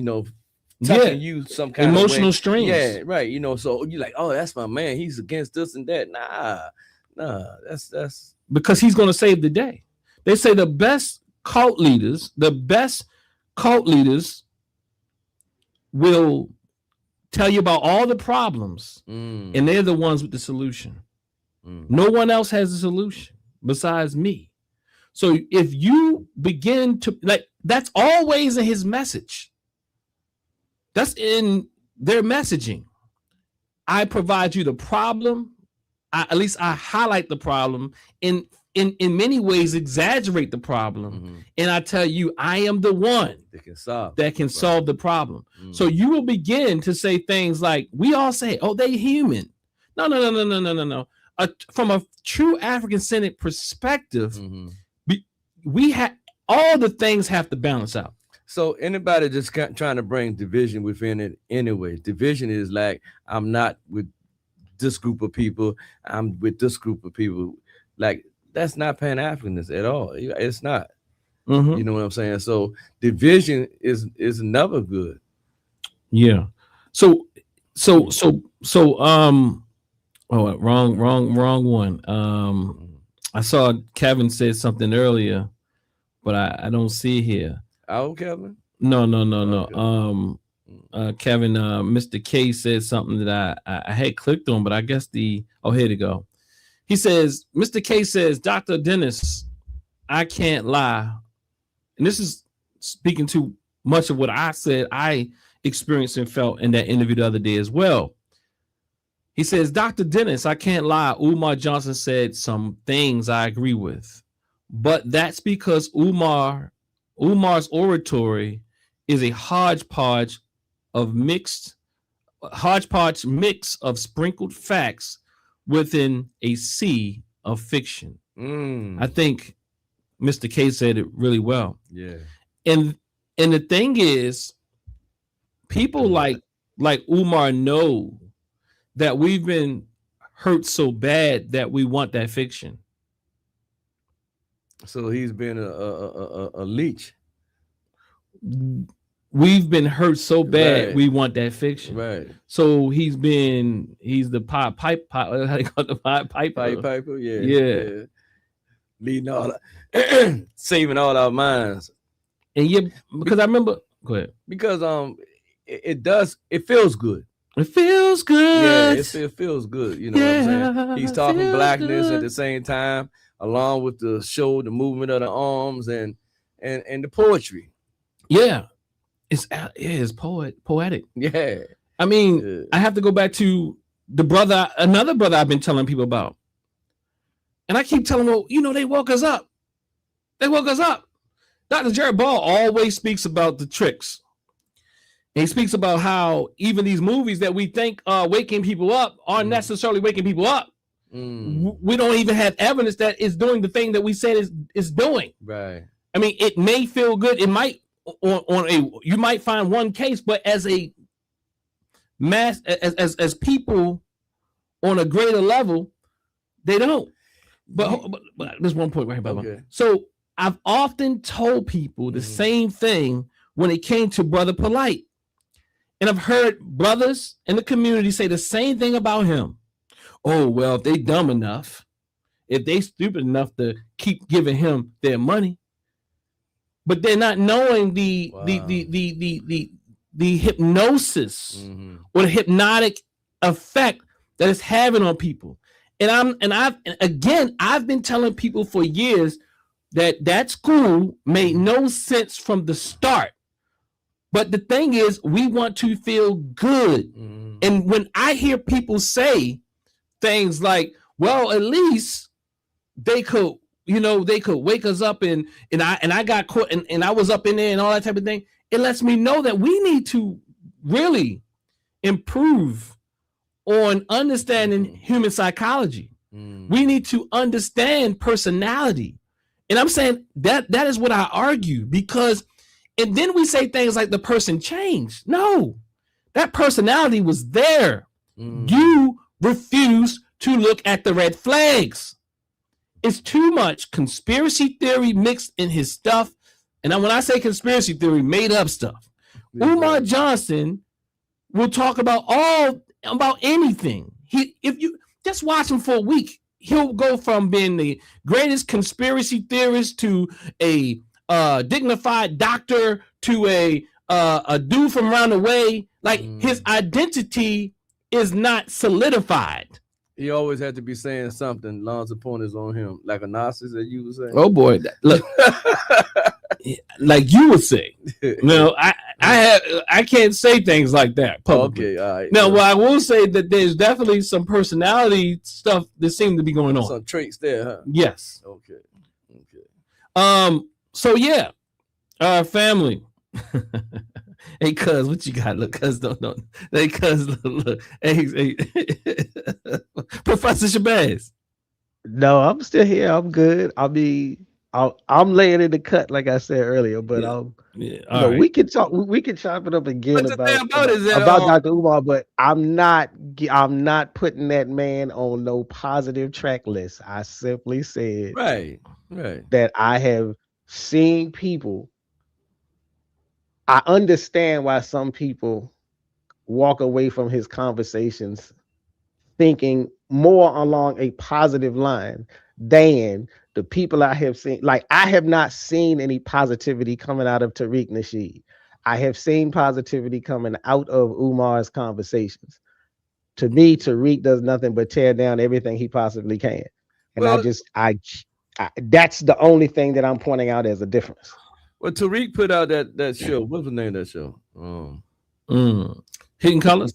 tucking you some kind emotional of strings. Yeah, right. You know, so you're like, oh, that's my man. He's against this and that. Nah, that's because he's going to save the day. They say the best cult leaders will tell you about all the problems, and they're the ones with the solution. No one else has a solution besides me. So if you begin to that's always in his message. That's in their messaging. I provide you the problem. At least I highlight the problem, in many ways exaggerate the problem, and I tell you I am the one that can solve the problem. So you will begin to say things like, we all say, oh, they're human. No. From a true African-centered perspective, we have all the things have to balance out. So anybody just trying to bring division within it anyway. Division is like, I'm not with this group of people, I'm with this group of people. Like, that's not Pan-Africanist at all. It's not. You know what I'm saying? So division is never good. Yeah. So oh, wrong one. I saw Kevin said something earlier, but I don't see here. Oh, Kevin? No. Okay. Kevin, Mr. K said something that I had clicked on, but I guess here to go. He says, Mr. K says, Dr. Dennis, I can't lie. And this is speaking to much of what I said I experienced and felt in that interview the other day as well. He says, Dr. Dennis, I can't lie. Umar Johnson said some things I agree with, but that's because Umar's oratory is a hodgepodge mix of sprinkled facts within a sea of fiction. I think Mr. K said it really well. Yeah. And the thing is, people like Umar know that we've been hurt so bad that we want that fiction. So he's been a leech. We've been hurt so bad, right. We want that fiction. Right. So he's the pipe. How they call the piper? Yeah. Leading all, saving all our minds. And because I remember. Go ahead. Because it feels good. It feels good. Yeah, it feels good. You know what I'm saying? He's talking blackness at the same time, along with the movement of the arms and the poetry. Yeah. It's poetic. Yeah. I mean, I have to go back to another brother I've been telling people about. And I keep telling them, they woke us up. Dr. Jared Ball always speaks about the tricks. And he speaks about how even these movies that we think are waking people up aren't necessarily waking people up. We don't even have evidence that it's doing the thing that we said is doing. Right. I mean, it may feel good. It might you might find one case, but as a mass, as people on a greater level, they don't. But there's one point right here, Baba. Okay. So I've often told people the same thing when it came to Brother Polite. And I've heard brothers in the community say the same thing about him. Oh, well, if they dumb enough, if they stupid enough to keep giving him their money, but they're not knowing the hypnosis or the hypnotic effect that it's having on people. And I've been telling people for years that school made no sense from the start. But the thing is, we want to feel good. And when I hear people say things like, well, at least they could wake us up and I got caught and I was up in there and all that type of thing, it lets me know that we need to really improve on understanding human psychology. We need to understand personality. And I'm saying that is what I argue, because and then we say things like the person changed. No, that personality was there. You refuse to look at the red flags. It's too much conspiracy theory mixed in his stuff. And when I say conspiracy theory, made up stuff. Umar Johnson will talk about anything. If you just watch him for a week, he'll go from being the greatest conspiracy theorist to a dignified doctor to a dude from around the way. Like his identity is not solidified. He always had to be saying something. Laws upon is on him, like a Narcissus that you would say. Oh boy, look, like you would say. No, I can't say things like that publicly. Okay, all right. Now, well, I will say that there's definitely some personality stuff that seems to be going on. Some traits there, huh? Yes. Okay. So yeah, family. Hey, cuz, what you got? Look, cuz, don't. Hey, cuz, look. Hey, Professor Shabazz. No, I'm still here. I'm good. I mean, I'm laying in the cut, like I said earlier. But right. we can talk. We can chop it up again about Dr. Umar. But I'm not putting that man on no positive track list. I simply said right that I have seen people. I understand why some people walk away from his conversations thinking more along a positive line than the people I have seen. Like, I have not seen any positivity coming out of Tariq Nasheed. I have seen positivity coming out of Umar's conversations. To me, Tariq does nothing but tear down everything he possibly can. And I that's the only thing that I'm pointing out as a difference. Well, Tariq put out that show. What's the name of that show? Hidden Colors.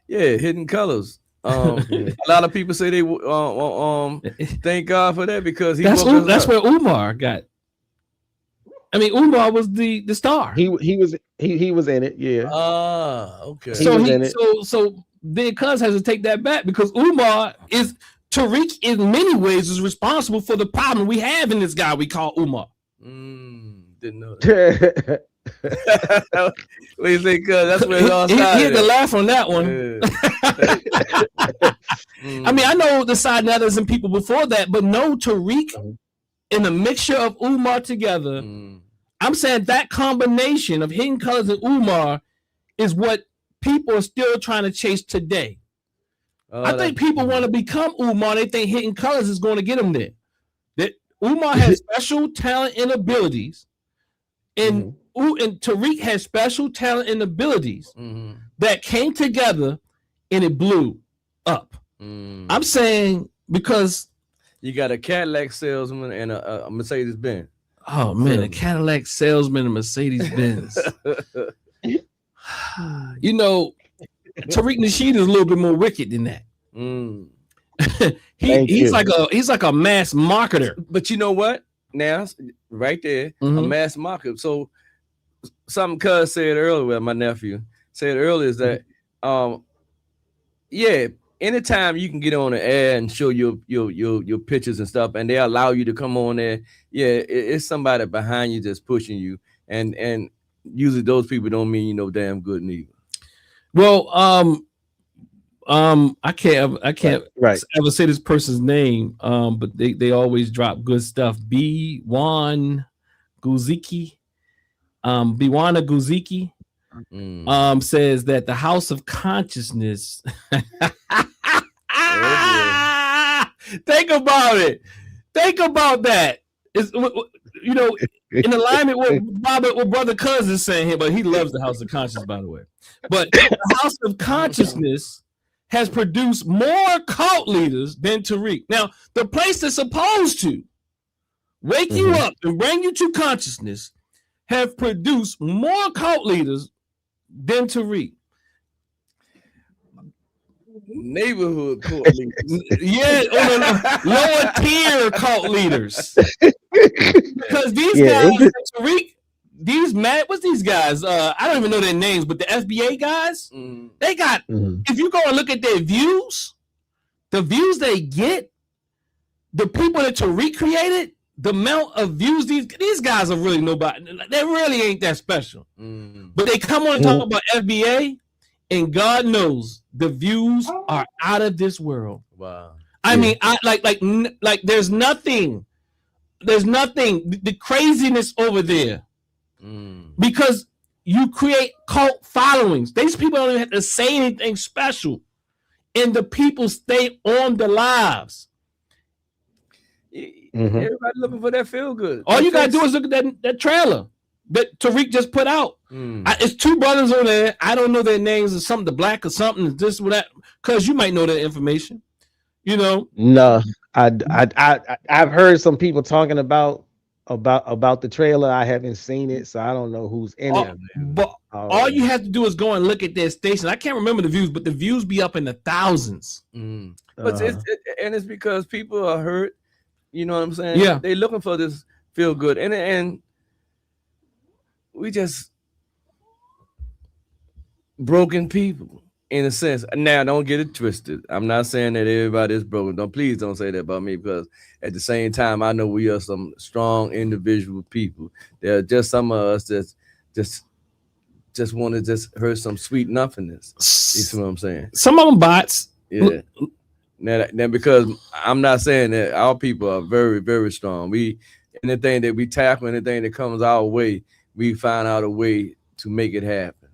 Yeah, Hidden Colors. A lot of people say they thank God for that because that's where Umar got. I mean, Umar was the star. He was in it. Yeah. Okay. So then Cuz has to take that back because Tariq in many ways is responsible for the problem we have in this guy we call Umar. Didn't know that. What do you think? That's where it all started. He had to laugh on that one. I mean, I know the side others and people before that, but no, Tariq in a mixture of Umar together. I'm saying that combination of Hidden Colors and Umar is what people are still trying to chase today. I think people want to become Umar. They think Hidden Colors is going to get them there. That Umar has special talent and abilities. And Tariq has special talent and abilities that came together and it blew up. I'm saying because you got a Cadillac salesman and a Mercedes Benz. Oh man, a Cadillac salesman and Mercedes Benz. You know, Tariq Nasheed is a little bit more wicked than that. He's like a mass marketer. But you know what? Now, right there, a mass market. So something Cuz said earlier, my nephew said earlier is that anytime you can get on the air and show your pictures and stuff, and they allow you to come on there, it's somebody behind you that's pushing you. And usually those people don't mean you know damn good neither. Well, I can't ever say this person's name, but they always drop good stuff. Biwana Guziki says that the House of Consciousness. Think about it. Think about that. It's, you know, in alignment with what Brother Cuz is saying here, but he loves the House of Consciousness, by the way. But the House of Consciousness has produced more cult leaders than Tariq. Now, the place that's supposed to wake you up and bring you to consciousness have produced more cult leaders than Tariq. Neighborhood cult leaders. Lower tier cult leaders. Because these guys, Tariq, what's these guys? I don't even know their names, but the FBA guys, they got, if you go and look at their views, the views they get, the people that Tariq created, the amount of views these guys are really nobody. They really ain't that special. But they come on and talk about FBA, and God knows the views are out of this world. Wow. I mean, like there's nothing. The craziness over there. Because you create cult followings. These people don't even have to say anything special, and the people stay on the lives. Everybody looking for that feel good. All you gotta do is look at that trailer that Tariq just put out. It's 2 brothers on there. I don't know their names or something, the black or something, this or that, because you might know that information. You know? No, I've heard some people talking about the trailer. I haven't seen it, so I don't know who's in it. But all you have to do is go and look at their station. I can't remember the views, but the views be up in the thousands. But it's because people are hurt. You know what I'm saying? Yeah, they looking for this feel good, and we just broken people in a sense. Now, don't get it twisted. I'm not saying that everybody is broken. Please don't say that about me, because at the same time, I know we are some strong individual people. There are just some of us that just want to just hurt some sweet nothingness. You see what I'm saying? Some of them bots. Yeah. Now, because I'm not saying that our people are very, very strong. Anything that we tackle, anything that comes our way, we find out a way to make it happen.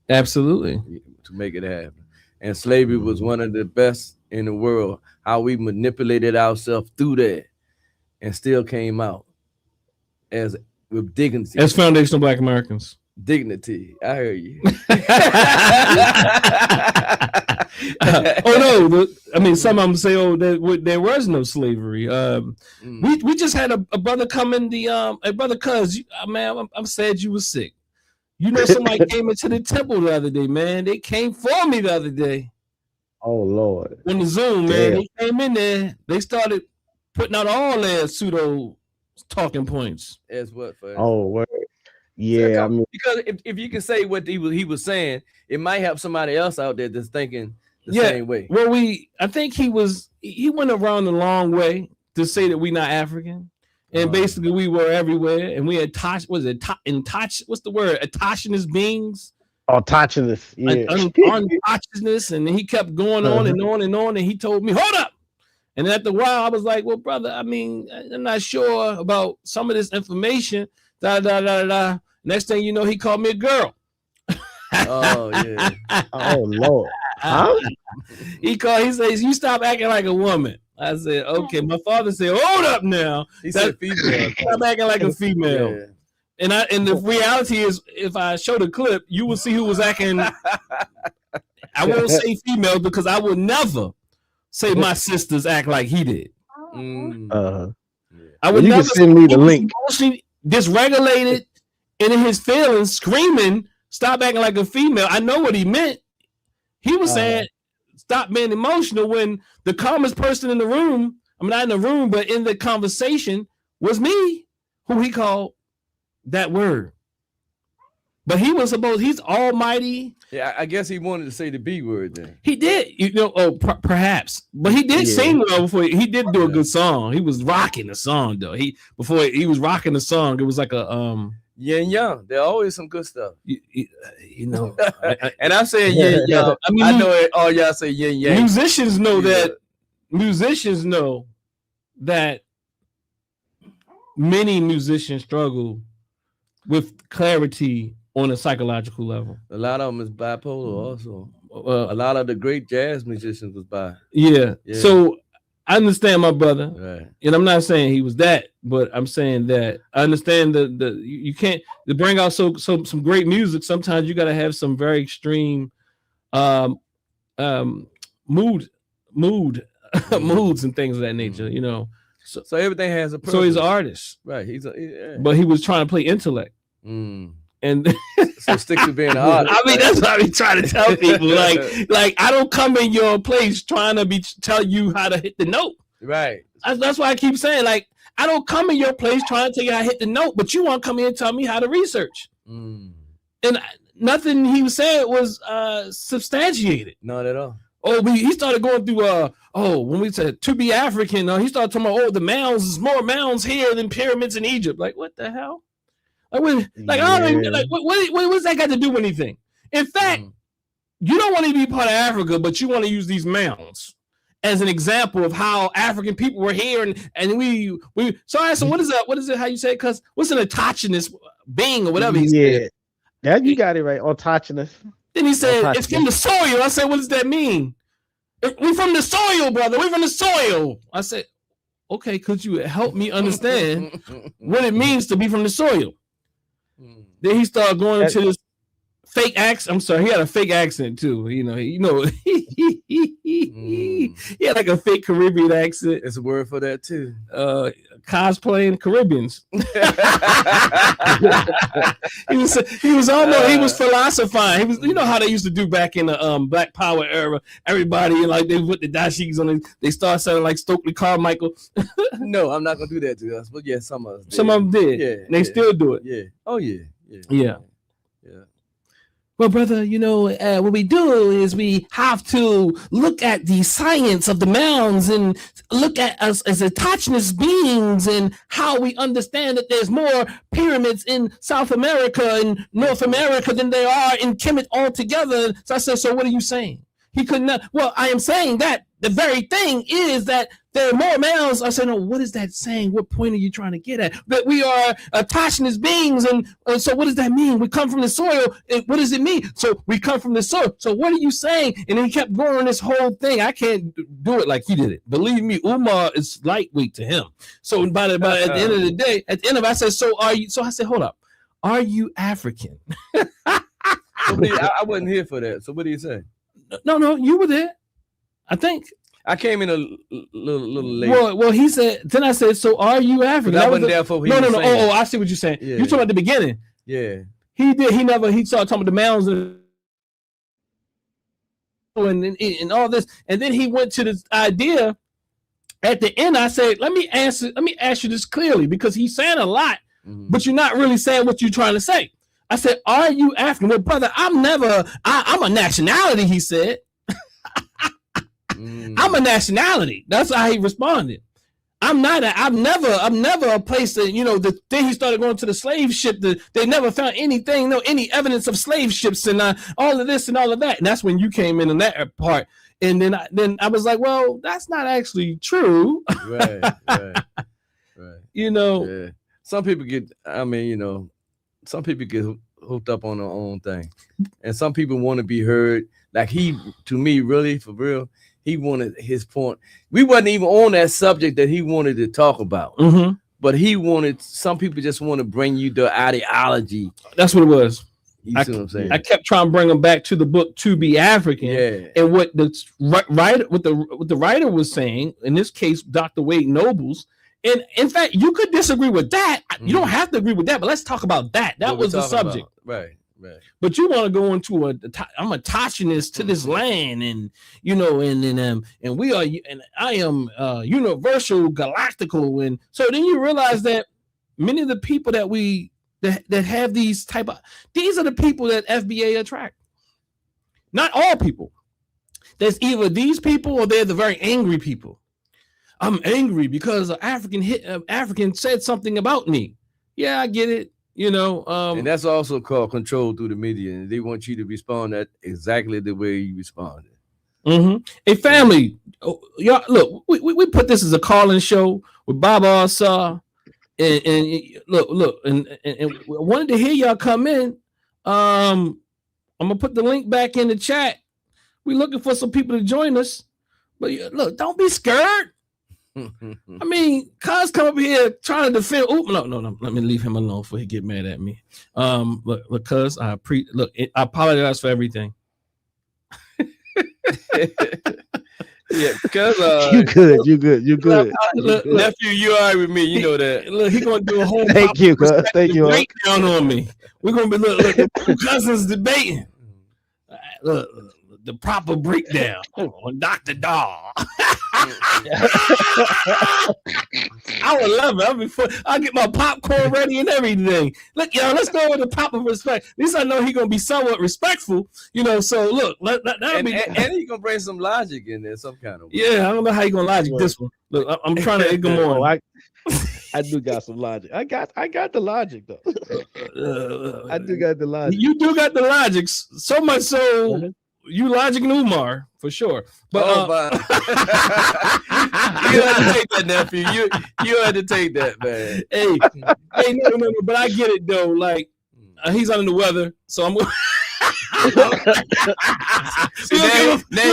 Absolutely. To make it happen. And slavery was one of the best in the world. How we manipulated ourselves through that and still came out with dignity. As foundational Black Americans. Dignity. I hear you. Some of them say, there was no slavery. We just had a brother come in a brother, cuz, man, I'm sad you was sick. You know, somebody came into the temple the other day, man. They came for me the other day. Oh, Lord. On the Zoom, man. They came in there. They started putting out all their pseudo talking points. As what? Oh, word. Yeah, because if you can say what he was saying, it might have somebody else out there that's thinking the same way. Well, I think he went around the long way to say that we not African. And basically, we were everywhere, and we had what's the word? Autogenous beings. Autogenous, yeah. Autogenous, and he kept going on and on and on, and he told me, hold up. And after a while, I was like, well, brother, I mean, I'm not sure about some of this information. Next thing you know, he called me a girl. Oh, yeah. Oh, Lord. Huh? He says, you stop acting like a woman. I said, okay. My father said, hold up now. He said female. Stop acting like a female. Yeah. And the reality is, if I show the clip, you will see who was acting. I won't say female, because I would never say my sisters act like he did. I would never send me the link. Dysregulated and in his feelings, screaming, stop acting like a female. I know what he meant. He was saying, stop being emotional, when the calmest person in the room, I'm not in the room, but in the conversation, was me, who he called that word. But he's almighty. Yeah, I guess he wanted to say the B word then. He did, perhaps. But he did sing well before. He did do a good song. He was rocking the song, though. Before he was rocking the song, it was like a yin yang. There's always some good stuff. And I said yin yang. I mean, I know all y'all say yin yang. Musicians know that. Musicians know that many musicians struggle with clarity on a psychological level. A lot of them is bipolar also. A lot of the great jazz musicians was bi. Yeah. So I understand my brother. Right. And I'm not saying he was that, but I'm saying that I understand you can't to bring out some great music. Sometimes you got to have some very extreme moods and things of that nature, So everything has a purpose. So he's an artist. Right. But he was trying to play intellect. And so stick to being an artist. I mean, that's what I be trying to tell people. Like I don't come in your place trying to tell you how to hit the note. Right. That's why I keep saying, like, I don't come in your place trying to tell you how to hit the note, but you want to come in and tell me how to research. And nothing he said was substantiated. Not at all. He started going through when we said to be African, he started talking about the mounds, there's more mounds here than pyramids in Egypt. Like, what the hell? I don't even, what's that got to do with anything? In fact, you don't want to be part of Africa, but you want to use these mounds as an example of how African people were here, and we. So what is that? What is it? How you say it? Because what's an autogenous being or whatever he said? Yeah, you got it right. Autogenous. Then he said, it's from the soil. I said, what does that mean? We from the soil, brother. We from the soil. I said, okay, could you help me understand what it means to be from the soil? Then he started going to this fake accent. I'm sorry, he had a fake accent too. He had like a fake Caribbean accent. It's a word for that too. Cosplaying Caribbeans. he was philosophizing. He was, you know how they used to do back in the Black Power era. Everybody like they put the dashikis on it. They start sounding like Stokely Carmichael. No, I'm not gonna do that to us. But yeah, some of us did. Some of them did. Yeah, and they still do it. Yeah. Oh yeah. Yeah. Well, brother, what we do is we have to look at the science of the mounds and look at us as autogenous beings and how we understand that there's more pyramids in South America and North America than there are in Kemet altogether. So I said, so what are you saying? He could not. Well, I am saying that the very thing is that there are more mounds. I said, no, what is that saying? What point are you trying to get at? That we are autogenous beings. And so what does that mean? We come from the soil. What does it mean? So we come from the soil. So what are you saying? And then he kept going this whole thing. I can't do it like he did it. Believe me, Umar is lightweight to him. So at the end of the day, at the end of it, I said, so are you? So I said, hold up. Are you African? I wasn't here for that. So what do you say? No, you were there. I think I came in a little late. Well, he said. Then I said, "So are you African?" I wasn't there for. No. Oh, I see what you're saying. Yeah. You talking about the beginning? Yeah. He did. He started talking about the mounds and all this, and then he went to this idea. At the end, I said, "Let me ask you this clearly, because he's saying a lot, but you're not really saying what you're trying to say." I said, "Are you African?" Well, brother, I'm a nationality. He said. I'm a nationality. That's how he responded. I'm never a place that, then he started going to the slave ship. They never found anything, any evidence of slave ships and all of this and all of that. And that's when you came in that part. And then I was like, well, that's not actually true. Right. Yeah. Some people get, some people get hooked up on their own thing. And some people want to be heard. Like to me, really, for real, he wanted his point. We wasn't even on that subject that he wanted to talk about. But he wanted, some people just want to bring you the ideology. That's what it was. You see what I'm saying? I kept trying to bring him back to the book To Be African. Yeah. And what the writer was saying, in this case, Dr. Wade Nobles. And in fact, you could disagree with that. You don't have to agree with that, but let's talk about that. That was the subject. Right. But you want to go into I'm autogenous to this land, and and we are, and I am universal, galactical, and so then you realize that many of the people that have these are the people that FBA attract. Not all people. There's either these people or they're the very angry people. I'm angry because an African said something about me. Yeah, I get it. And that's also called control through the media, and they want you to respond that exactly the way you responded. A family, y'all look. We put this as a call-in show with Baba Asar, and look, and wanted to hear y'all come in. I'm gonna put the link back in the chat. We're looking for some people to join us, but look, don't be scared. I mean, cuz come up here trying to defend. Oh, no. Let me leave him alone before he get mad at me. Look, cuz I apologize for everything. Yeah, because you good. Look, nephew, you all right with me? You know that. Look, he gonna do a whole thank you breakdown on me. We're gonna be look the cousins debating. Look, the proper breakdown on Dr. Dahl. I would love it. I'll get my popcorn ready and everything. Look, y'all, let's go with the proper respect. At least I know he's gonna be somewhat respectful, So look, and he's gonna bring some logic in there, some kind of way. Yeah, I don't know how you gonna logic this one. Look, I'm trying to good morning. I do got some logic. I got the logic though. I do got the logic. You do got the logic, so much so. You Logic and Umar for sure, but you had to take that, nephew. You had to take that, man. Hey, no. But I get it though. Like, He's under the weather, so I'm. Now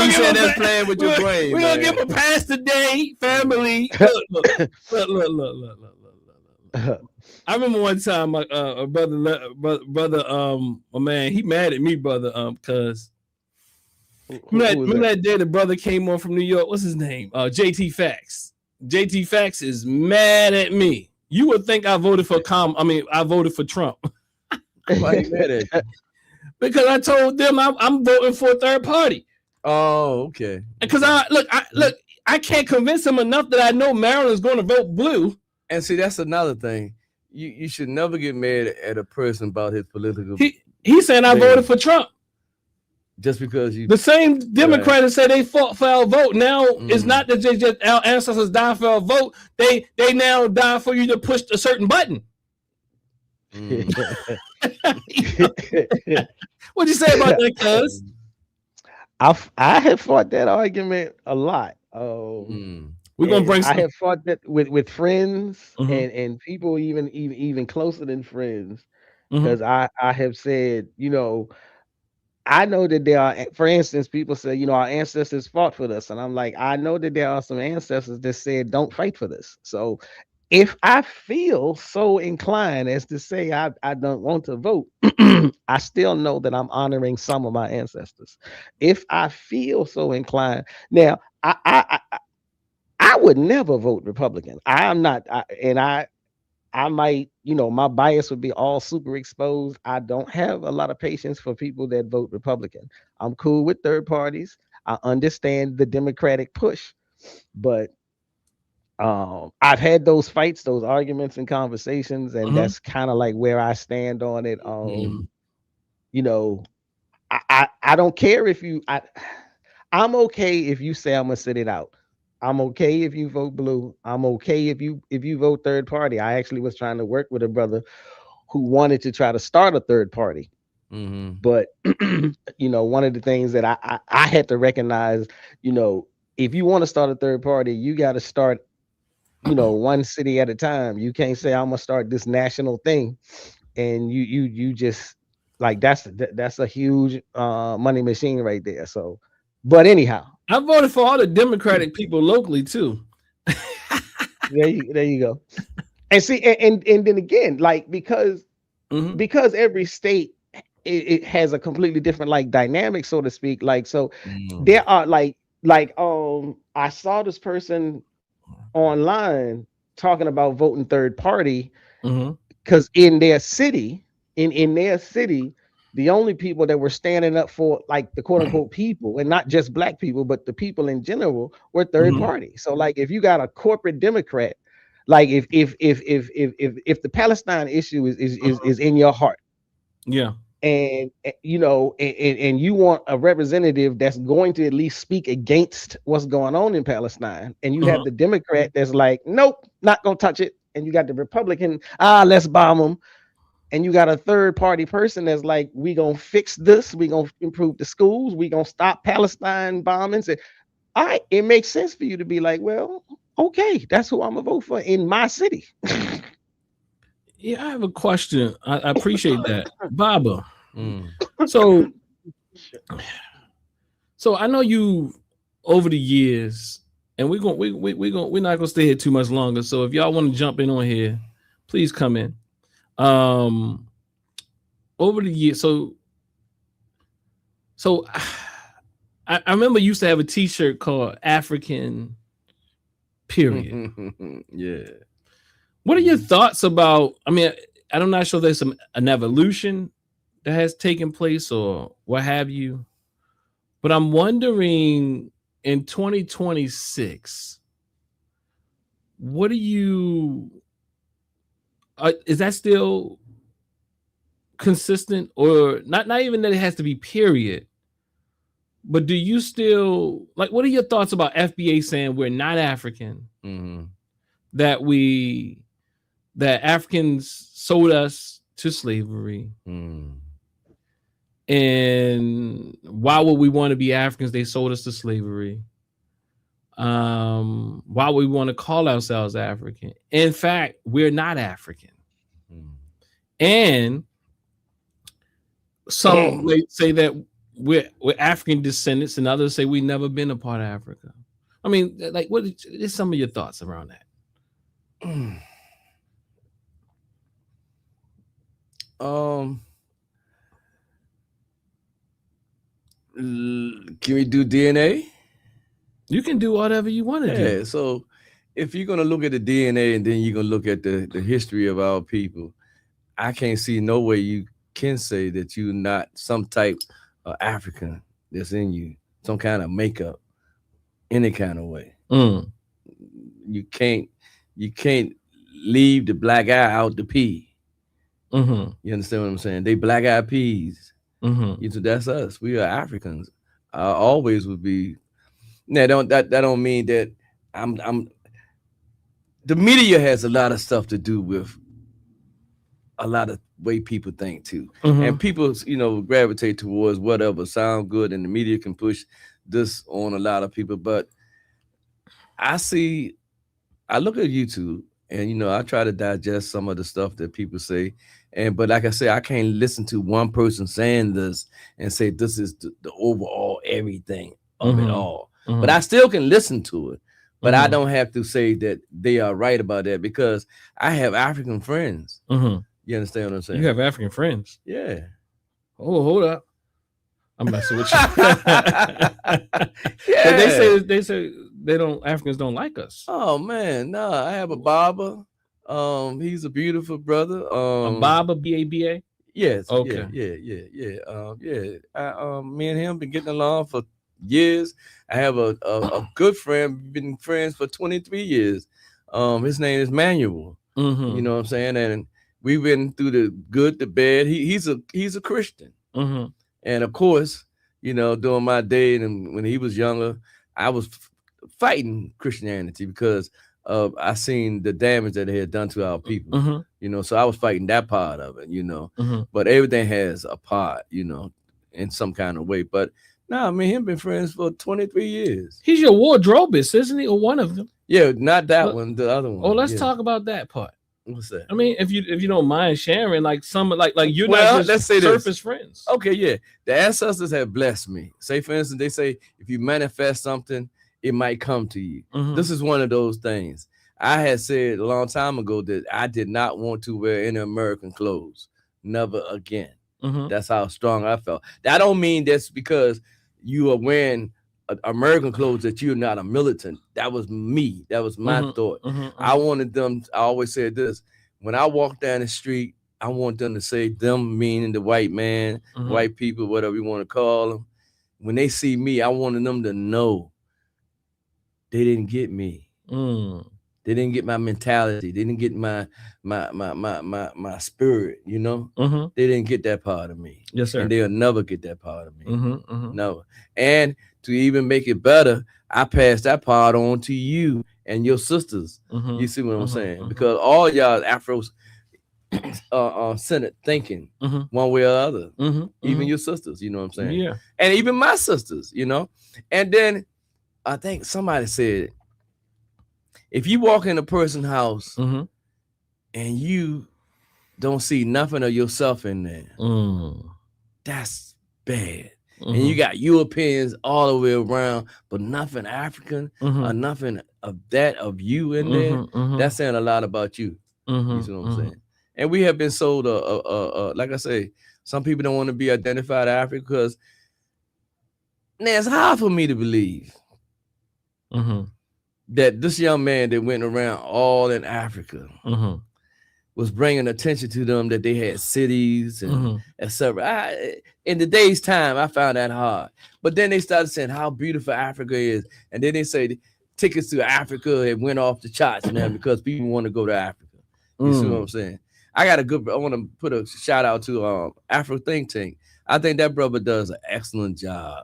you said that's playing with your brain. We're gonna give him a pass today, family. Look. I remember one time, a brother, my man, he mad at me, brother, cause remember that day the brother came on from New York. What's his name? JT Fax. JT Fax is mad at me. You would think I voted for I voted for Trump. Why you mad at you? Because I told them I'm voting for a third party. Oh, okay. Because I can't convince him enough that I know Maryland's going to vote blue. And see, that's another thing. You should never get mad at a person about his political. He said I voted for Trump. Just because you. The same Democrats that say they fought for our vote. Now it's not that they just our ancestors died for our vote. They now die for you to push a certain button. What'd you say about that, cuz? I have fought that argument a lot. We're gonna bring. I have fought that with friends and people even closer than friends, because I have said, I know that there are, for instance, people say, our ancestors fought for this, and I'm like, I know that there are some ancestors that said don't fight for this. So if I feel so inclined as to say I don't want to vote, I still know that I'm honoring some of my ancestors. If I feel so inclined, now I would never vote Republican. I'm not, I might, my bias would be all super exposed. I don't have a lot of patience for people that vote Republican. I'm cool with third parties. I understand the Democratic push, but I've had those fights, those arguments and conversations, and that's kind of like where I stand on it. I don't care if I'm okay if you say I'm gonna sit it out. I'm okay if you vote blue. I'm okay if you vote third party. I actually was trying to work with a brother who wanted to try to start a third party. But one of the things that I had to recognize, if you want to start a third party, you got to start, one city at a time. You can't say I'm gonna start this national thing, and you just like that's a huge money machine right there. So, but anyhow, I voted for all the Democratic people locally too. there you go. And see, and then again, like because every state it has a completely different like dynamic, so to speak. Like so, there are like I saw this person online talking about voting third party because in their city, the only people that were standing up for like the quote unquote people, and not just black people, but the people in general, were third party. So like if you got a corporate Democrat, like if the Palestine issue is in your heart, and and you want a representative that's going to at least speak against what's going on in Palestine, and you have the Democrat that's like, nope, not gonna touch it, and you got the Republican, let's bomb them, and you got a third party person that's like, we gonna fix this, we gonna improve the schools, we gonna stop Palestine bombings. And all right, it makes sense for you to be like, well, okay, that's who I'm gonna vote for in my city. Yeah, I have a question. I appreciate that, Baba. So I know you over the years, and we're not gonna stay here too much longer. So if y'all want to jump in on here, please come in. Over the years, so I remember you used to have a T-shirt called African Period. Yeah. What are your thoughts about? I mean, I'm not sure there's an evolution that has taken place or what have you, but I'm wondering in 2026, what do you? Is that still consistent, or not even that it has to be period, but do you still like, what are your thoughts about FBA saying we're not African, that Africans sold us to slavery, and why would we want to be Africans? They sold us to slavery. Why would we want to call ourselves African? In fact, we're not African. And some may say that we're African descendants, and others say we've never been a part of Africa. I mean, like, what is some of your thoughts around that? Can we do DNA? You can do whatever you want to do. So if you're gonna look at the DNA and then you're gonna look at the history of our people, I can't see no way you can say that you're not some type of African that's in you, some kind of makeup, any kind of way. You can't leave the black eye out the pea. You understand what I'm saying? They black eyed peas. That's us. We are Africans. I always would be. Now, that don't mean that I'm. The media has a lot of stuff to do with a lot of way people think too, and people, gravitate towards whatever sound good, and the media can push this on a lot of people. But I look at YouTube, and I try to digest some of the stuff that people say. But like I say, I can't listen to one person saying this and say this is the overall everything of it all. But I still can listen to it. But I don't have to say that they are right about that, because I have African friends. You understand what I'm saying? You have African friends? Yeah. Oh, hold up. I'm messing with you. Yeah. They say Africans don't like us. Oh man, no. I have a barber. He's a beautiful brother. A barber, BABA? Yes. Okay. Yeah. Me and him been getting along for years. I have a good friend, been friends for 23 years. His name is Manuel. You know what I'm saying? And we've been through the good, the bad. He's a Christian. And of course, during my day and when he was younger, I was fighting Christianity because I seen the damage that it had done to our people. So I was fighting that part of it, But everything has a part, in some kind of way. But no, him been friends for 23 years. He's your wardrobeist, isn't he? Or one of them? Yeah, not that one, the other one. Oh, let's talk about that part. What's that? If you don't mind sharing, like some like you're not just let's say surface friends. Okay, yeah. The ancestors have blessed me. Say, for instance, they say if you manifest something, it might come to you. This is one of those things. I had said a long time ago that I did not want to wear any American clothes. Never again. That's how strong I felt. That don't mean that's because you are wearing American clothes that you're not a militant. That was me. That was my thought. I wanted them. I always said this: when I walk down the street, I want them to say, them meaning the white man, white people, whatever you want to call them. When they see me, I wanted them to know they didn't get me. They didn't get my mentality. They didn't get my spirit, They didn't get that part of me. Yes, sir. And they'll never get that part of me. Never. And to even make it better, I pass that part on to you and your sisters. You see what I'm saying? Because all y'all Afros centered thinking one way or other. Even your sisters, you know what I'm saying? Yeah. And even my sisters, And then I think somebody said, if you walk in a person's house and you don't see nothing of yourself in there, that's bad. And you got Europeans all the way around, but nothing African or nothing of you in there. That's saying a lot about you. You see what I'm saying? And we have been sold like I say, some people don't want to be identified African because it's hard for me to believe that this young man that went around all in Africa was bringing attention to them, that they had cities and etc. In the day's time, I found that hard. But then they started saying how beautiful Africa is. And then they say the tickets to Africa had went off the charts now because people want to go to Africa. You see what I'm saying? I want to put a shout out to Afro Think Tank. I think that brother does an excellent job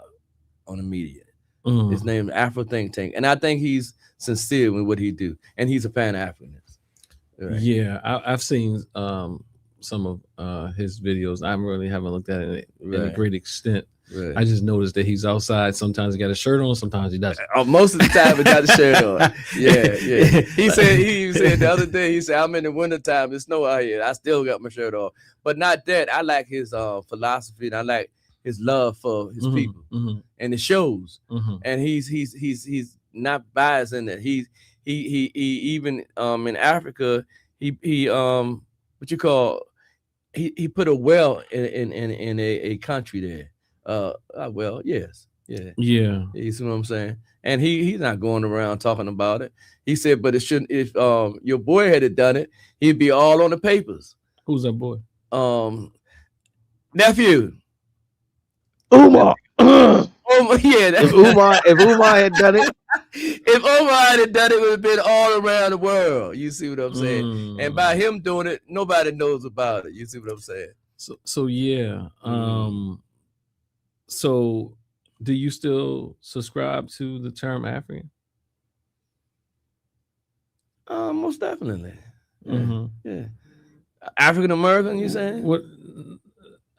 on the media. His name is Afro Think Tank. And I think he's sincere with what he do. And he's a Pan-Africanist. Right. Yeah, I've seen some of his videos. I really haven't looked at it in a great extent. Right. I just noticed that he's outside. Sometimes he got a shirt on, sometimes he doesn't. Most of the time he got a shirt on. Yeah. He said the other day, he said, I'm in the wintertime, it's snow out here. I still got my shirt on. But not that. I like his philosophy, and I like his love for his people. And it shows. And he's not biased in that. He even in Africa, he put a well in a country there. Well, yes. Yeah. You see what I'm saying? And he's not going around talking about it. He said, but it shouldn't, if your boy had done it, he'd be all on the papers. Who's that boy? Nephew. Umar. Yeah. If Umar had done it. If Omar had done it, it would have been all around the world. You see what I'm saying? And by him doing it, nobody knows about it. You see what I'm saying? So yeah. So do you still subscribe to the term African? Most definitely. Yeah. African American, you saying? What?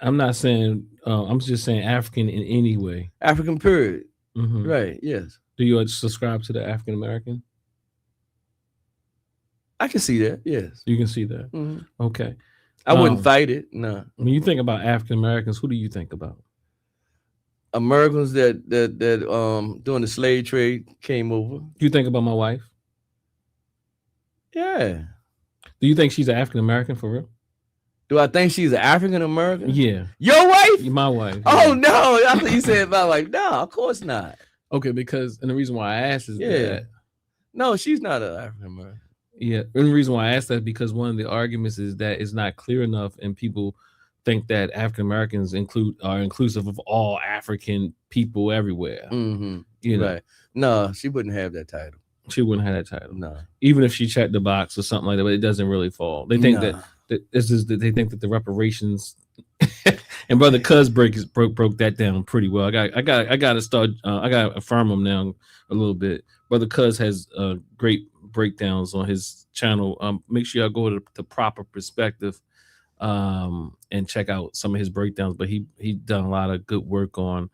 I'm not saying. I'm just saying African in any way. African period. Right. Yes. Do you subscribe to the African American? I can see that. Yes. You can see that. Okay. I wouldn't fight it. No. When you think about African Americans, who do you think about? Americans that during the slave trade came over. You think about my wife? Yeah. Do you think she's an African American for real? Do I think she's an African American? Yeah. Your wife? My wife. Oh no! I thought you said my wife. No, of course not. Okay, because and the reason why I asked is that no, she's not an African American. Yeah, and the reason why I asked that is because one of the arguments is that it's not clear enough, and people think that African Americans are inclusive of all African people everywhere. You know? Right? No, she wouldn't have that title. She wouldn't have that title. No, even if she checked the box or something like that, but it doesn't really fall. They think that this is that they think that the reparations. And brother Cuz broke that down pretty well. I got to start. I got to affirm him now a little bit. Brother Cuz has great breakdowns on his channel. Make sure y'all go to the proper perspective and check out some of his breakdowns. But he done a lot of good work on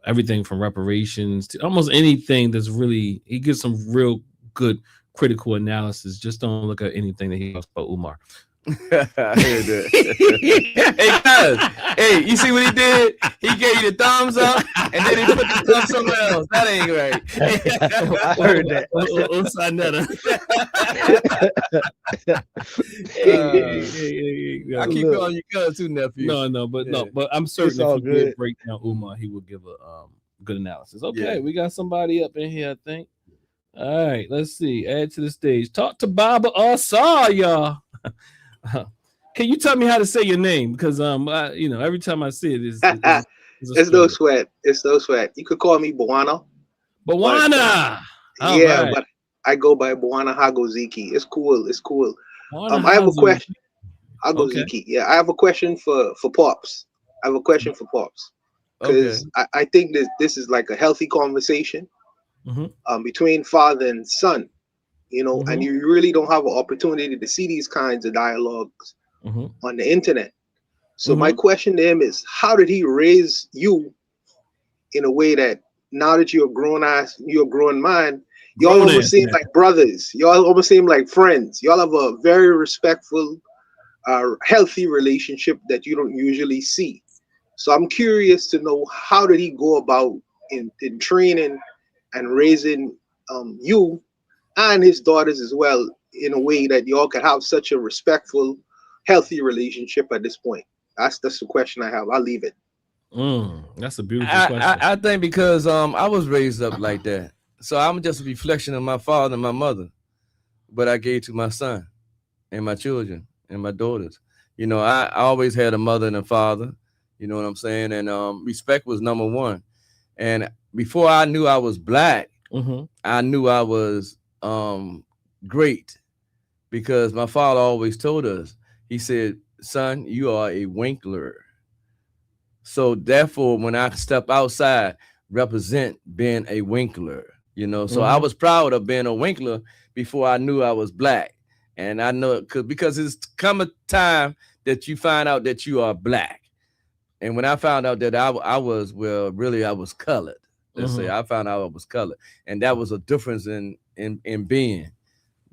everything from reparations to almost anything that's really. He gives some real good critical analysis. Just don't look at anything that he talks about Umar. Hey, Cuz, hey, you see what he did? He gave you the thumbs up and then he put the thumb somewhere else. That ain't right. I heard that. I keep calling you Cuz too, nephew. No, but I'm certain if he did break down Umar, he would give a good analysis. Okay, we got somebody up in here, I think. All right, let's see. Add to the stage. Talk to Baba Asar, y'all. Can you tell me how to say your name? Because every time I see it, it's no sweat. It's no sweat. You could call me Bwana. Bwana. Yeah, but I go by Bwana Hagoziki. It's cool. I have a question. Hagoziki. Yeah, I have a question for Pops. Because I think this is like a healthy conversation between father and son. And you really don't have an opportunity to see these kinds of dialogues on the internet. So my question to him is, how did he raise you in a way that now that you're a grown man, y'all almost seem like brothers. Y'all almost seem like friends. Y'all have a very respectful, healthy relationship that you don't usually see. So I'm curious to know, how did he go about in training and raising you and his daughters as well, in a way that y'all can have such a respectful, healthy relationship at this point? That's the question I have. I'll leave it. That's a beautiful question. I think because I was raised up like that. So I'm just a reflection of my father and my mother, but I gave to my son and my children and my daughters. I always had a mother and a father, you know what I'm saying? And respect was number one. And before I knew I was black, I knew I was great, because my father always told us, he said, son, you are a winkler. So therefore, when I step outside, represent being a winkler, so I was proud of being a winkler before I knew I was black. And I know because it's come a time that you find out that you are black. when I found out that I was, well, really I was colored. Let's say I found out I was colored, and that was a difference in being.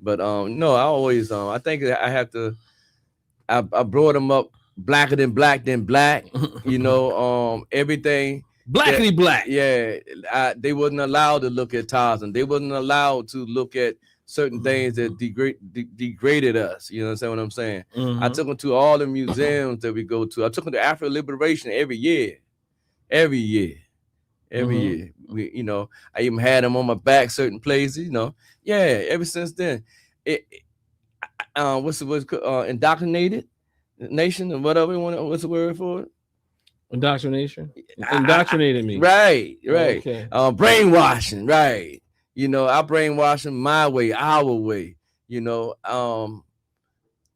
But no, I always I think that I have to. I brought them up blacker than black than black. You know, everything. Blackity black. Yeah, they wasn't allowed to look at Tarzan. They wasn't allowed to look at certain things that degraded us. You understand what I'm saying? I took them to all the museums that we go to. I took them to African Liberation every year. We, you know, I even had them on my back certain places. You know, yeah. Ever since then, what's indoctrinated nation or whatever. What's the word for it? Indoctrination. Indoctrinated me. Right. Okay. Brainwashing. Right. You know, I brainwash them my way, our way. You know, I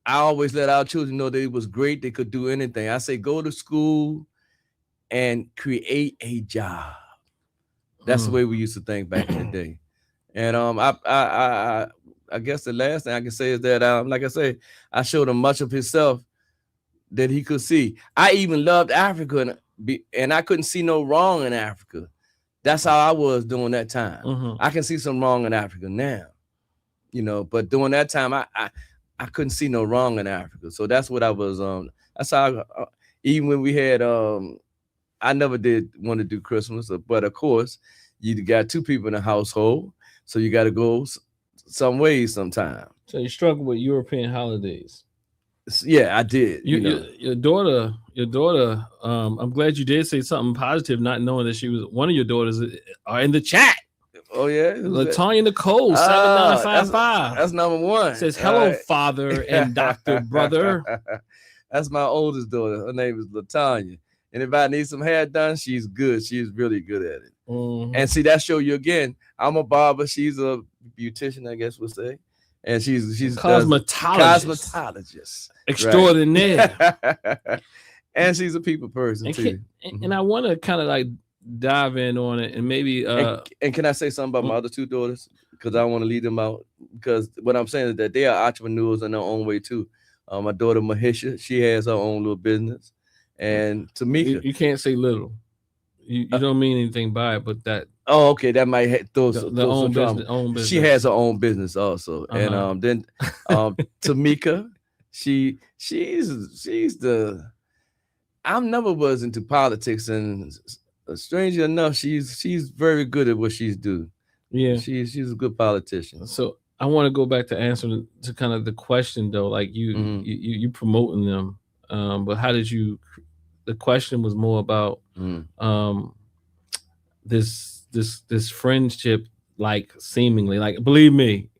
always let our children know that it was great. They could do anything. I say, go to school and create a job. That's the way we used to think back in the day. And I guess the last thing I can say is that, like I say, I showed him much of himself that he could see. I even loved Africa, and I couldn't see no wrong in Africa. That's how I was during that time. I can see some wrong in Africa now, you know, but during that time, I couldn't see no wrong in Africa. So that's what I was, that's how, even when we had, I never did want to do Christmas, but of course, you got two people in the household, so you got to go some ways sometime. So you struggle with European holidays. Yeah, I did. Your daughter. I'm glad you did say something positive, not knowing that she was one of your daughters are in the chat. Oh yeah, Latonya Nicole 7955. That's number one. Says hello, father and Dr. Brother. That's my oldest daughter. Her name is Latonya. And if I need some hair done, she's good. She's really good at it. And see, that show you again. I'm a barber. She's a beautician, I guess we'll say. And she's cosmetologist extraordinaire. Right. And she's a people person too. And I want to kind of like dive in on it and maybe and can I say something about my other two daughters? Because I want to lead them out. Because what I'm saying is that they are entrepreneurs in their own way too. My daughter Mahisha, she has her own little business. And Tamika, you can't say little. You don't mean anything by it, but that. Oh, okay. That might throw some own drama. business. She has her own business also, and then Tamika, she's the. I never was into politics, and strangely enough, she's very good at what she's doing. Yeah, she's a good politician. So I want to go back to answer to kind of the question though, like you promoting them, but how did you? The question was more about this friendship, like seemingly, like believe me,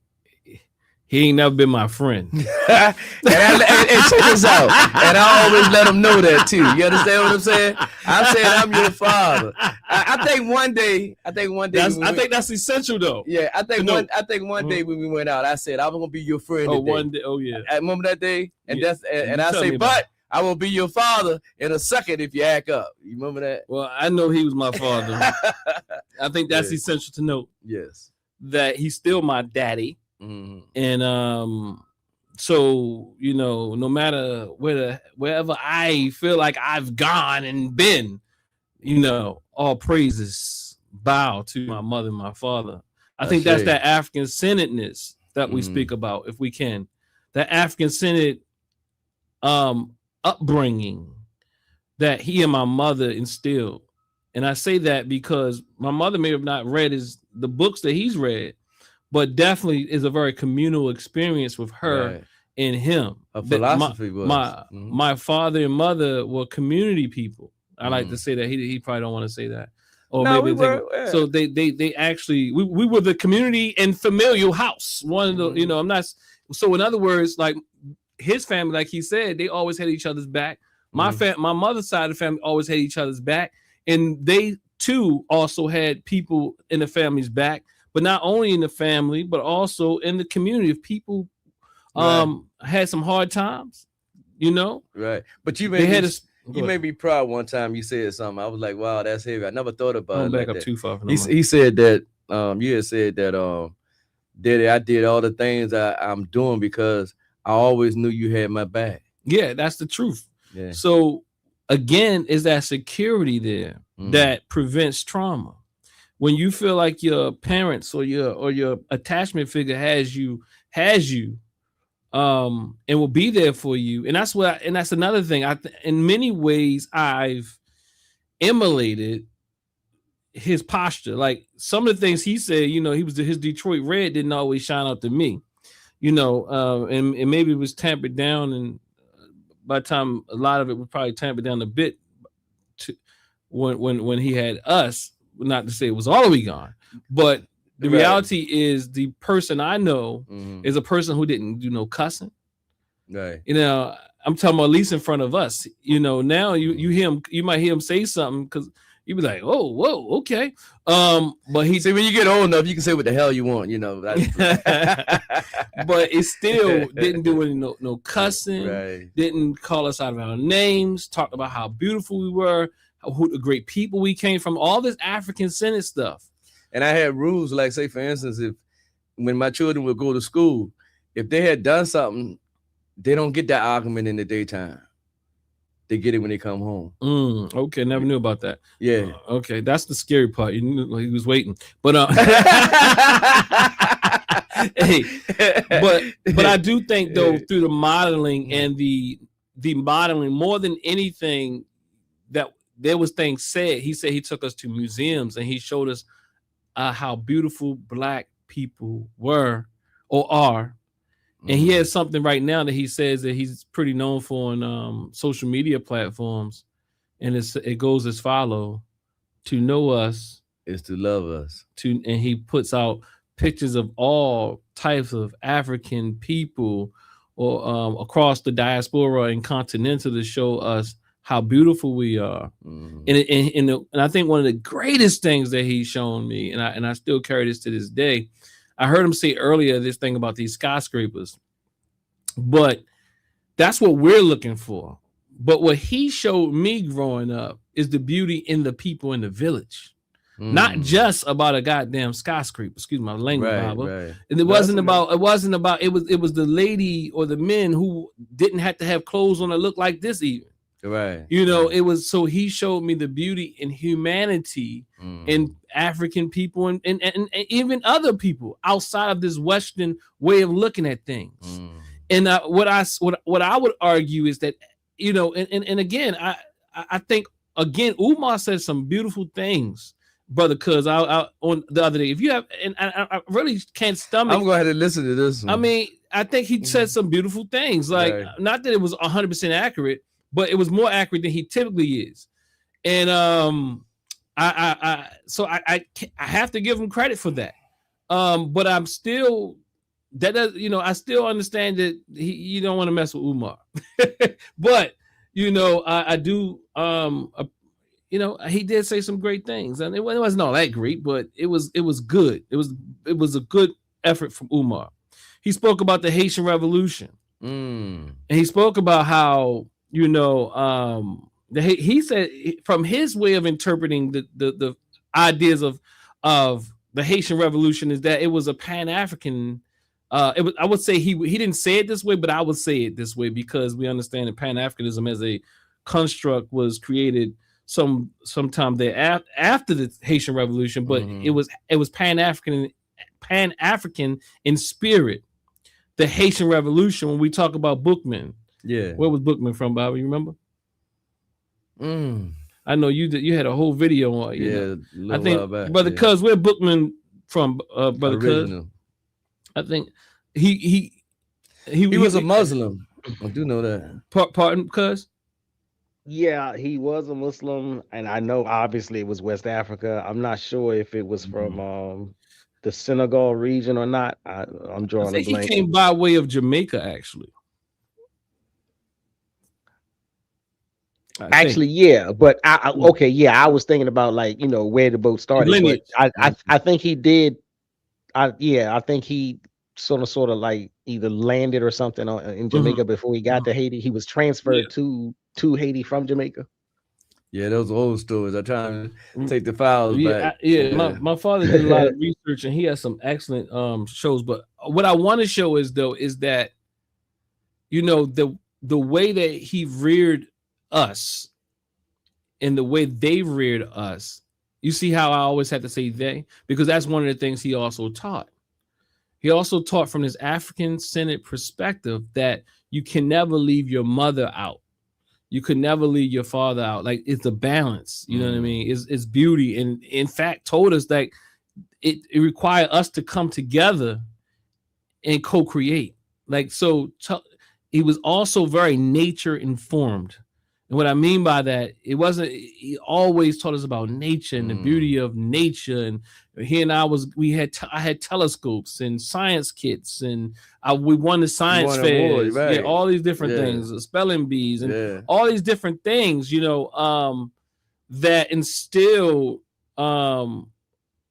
he ain't never been my friend. and check this out. And I always let him know that too. You understand what I'm saying? I said I'm your father. I think one day. I think that's essential though. Yeah, I think one day when we went out, I said I'm gonna be your friend. Oh, one day. Oh yeah. I remember that day, and I say, but I will be your father in a second if you act up. You remember that? Well, I know he was my father. I think that's essential to note. Yes. That he's still my daddy. And so, you know, no matter wherever I feel like I've gone and been, you know, all praises bow to my mother and my father. I think that's that African-centeredness that we speak about, if we can. That African-centered upbringing that he and my mother instilled. And I say that because my mother may have not read the books that he's read, but definitely is a very communal experience with her and him. A philosophy my father and mother were community people. I like to say that. He probably don't want to say that. Or no, maybe so they actually we were the community and familial house. One of the, you know, I'm not. So in other words, like his family, like he said, they always had each other's back. My my mother's side of the family always had each other's back, and they too also had people in the family's back. But not only in the family, but also in the community. If people had some hard times, you know, right? But you made me proud one time. You said something. I was like, "Wow, that's heavy." I never thought about it. Back like up too far. He said that. You had said that. Daddy, I did all the things I'm doing because I always knew you had my back. Yeah, that's the truth. Yeah. So again, is that security there that prevents trauma. When you feel like your parents or your attachment figure has you, and will be there for you, and that's another thing. In many ways, I've emulated his posture. Like some of the things he said, his Detroit red didn't always shine out to me, and maybe it was tampered down, and by the time a lot of it was probably tampered down a bit to when he had us. Not to say it was all the way gone, but the reality is the person I know is a person who didn't do no cussing. Right. I'm talking about at least in front of us. Now you hear him, you might hear him say something because you be like, oh, whoa, okay. But he see when you get old enough, you can say what the hell you want, But it still didn't do any no cussing, didn't call us out of our names, talked about how beautiful we were, who the great people we came from, all this African-centered stuff. And I had rules, like say for instance, when my children would go to school, if they had done something, they don't get that argument in the daytime. They get it when they come home. Okay, never knew about that. Yeah. Okay, that's the scary part. You knew he was waiting, but hey, but I do think though through the modeling and the modeling more than anything that there was things said. He said he took us to museums and he showed us how beautiful Black people were or are. And he has something right now that he says that he's pretty known for on social media platforms. And it goes as follow: to know us is to love us. And he puts out pictures of all types of African people or across the diaspora and continental to show us how beautiful we are. And I think one of the greatest things that he's shown me, and I still carry this to this day, I heard him say earlier this thing about these skyscrapers, but that's what we're looking for. But what he showed me growing up is the beauty in the people in the village, not just about a goddamn skyscraper. Excuse my language, Baba. And it was the lady or the men who didn't have to have clothes on that look like this even. Right. It was, so he showed me the beauty in humanity in African people and even other people outside of this Western way of looking at things. And what I would argue is that, and again, I think again, Umar said some beautiful things, brother, cuz I on the other day, if you have, and I really can't stomach. I'm going to go ahead and listen to this one. I mean, I think he said some beautiful things, like not that it was 100% accurate, but it was more accurate than he typically is. And I have to give him credit for that. But I'm still, that does, I still understand that you don't want to mess with Umar. But I do he did say some great things, and it wasn't all that great, but it was good. It was a good effort from Umar. He spoke about the Haitian Revolution. And he spoke about how he said from his way of interpreting the ideas of the Haitian Revolution is that it was a Pan-African. I would say he didn't say it this way, but I would say it this way because we understand that Pan-Africanism as a construct was created sometime there after the Haitian Revolution, but it was Pan-African in spirit. The Haitian Revolution, when we talk about Bookman. Yeah. Where was Bookman from, Bobby? You remember? I know you had a whole video on it. Yeah, I think, Brother Cuz, where Bookman from, Brother Cuz? I think he was a Muslim. I do know that. Pardon, Cuz? Yeah, he was a Muslim, and I know obviously it was West Africa. I'm not sure if it was from the Senegal region or not. I'm drawing a blank. He came by way of Jamaica, actually. Actually, yeah, but I was thinking about where the boat started. But I think he did. I think he sort of like either landed or something in Jamaica before he got to Haiti. He was transferred to Haiti from Jamaica. Yeah, those old stories. I try to take the files back. My father did a lot of research and he has some excellent shows. But what I want to show is that the way that he reared us and the way they reared us. You see how I always have to say they, because that's one of the things he also taught. He also taught from this African-centered perspective that you can never leave your mother out. You could never leave your father out. Like, it's a balance. You know what I mean? It's beauty. And in fact, told us that it required us to come together and co-create. Like, so he was also very nature informed. And what I mean by that, he always taught us about nature and the beauty of nature. And he and I had telescopes and science kits, and we won the science fairs. Right. Yeah, all these different things, spelling bees, and all these different things, that instill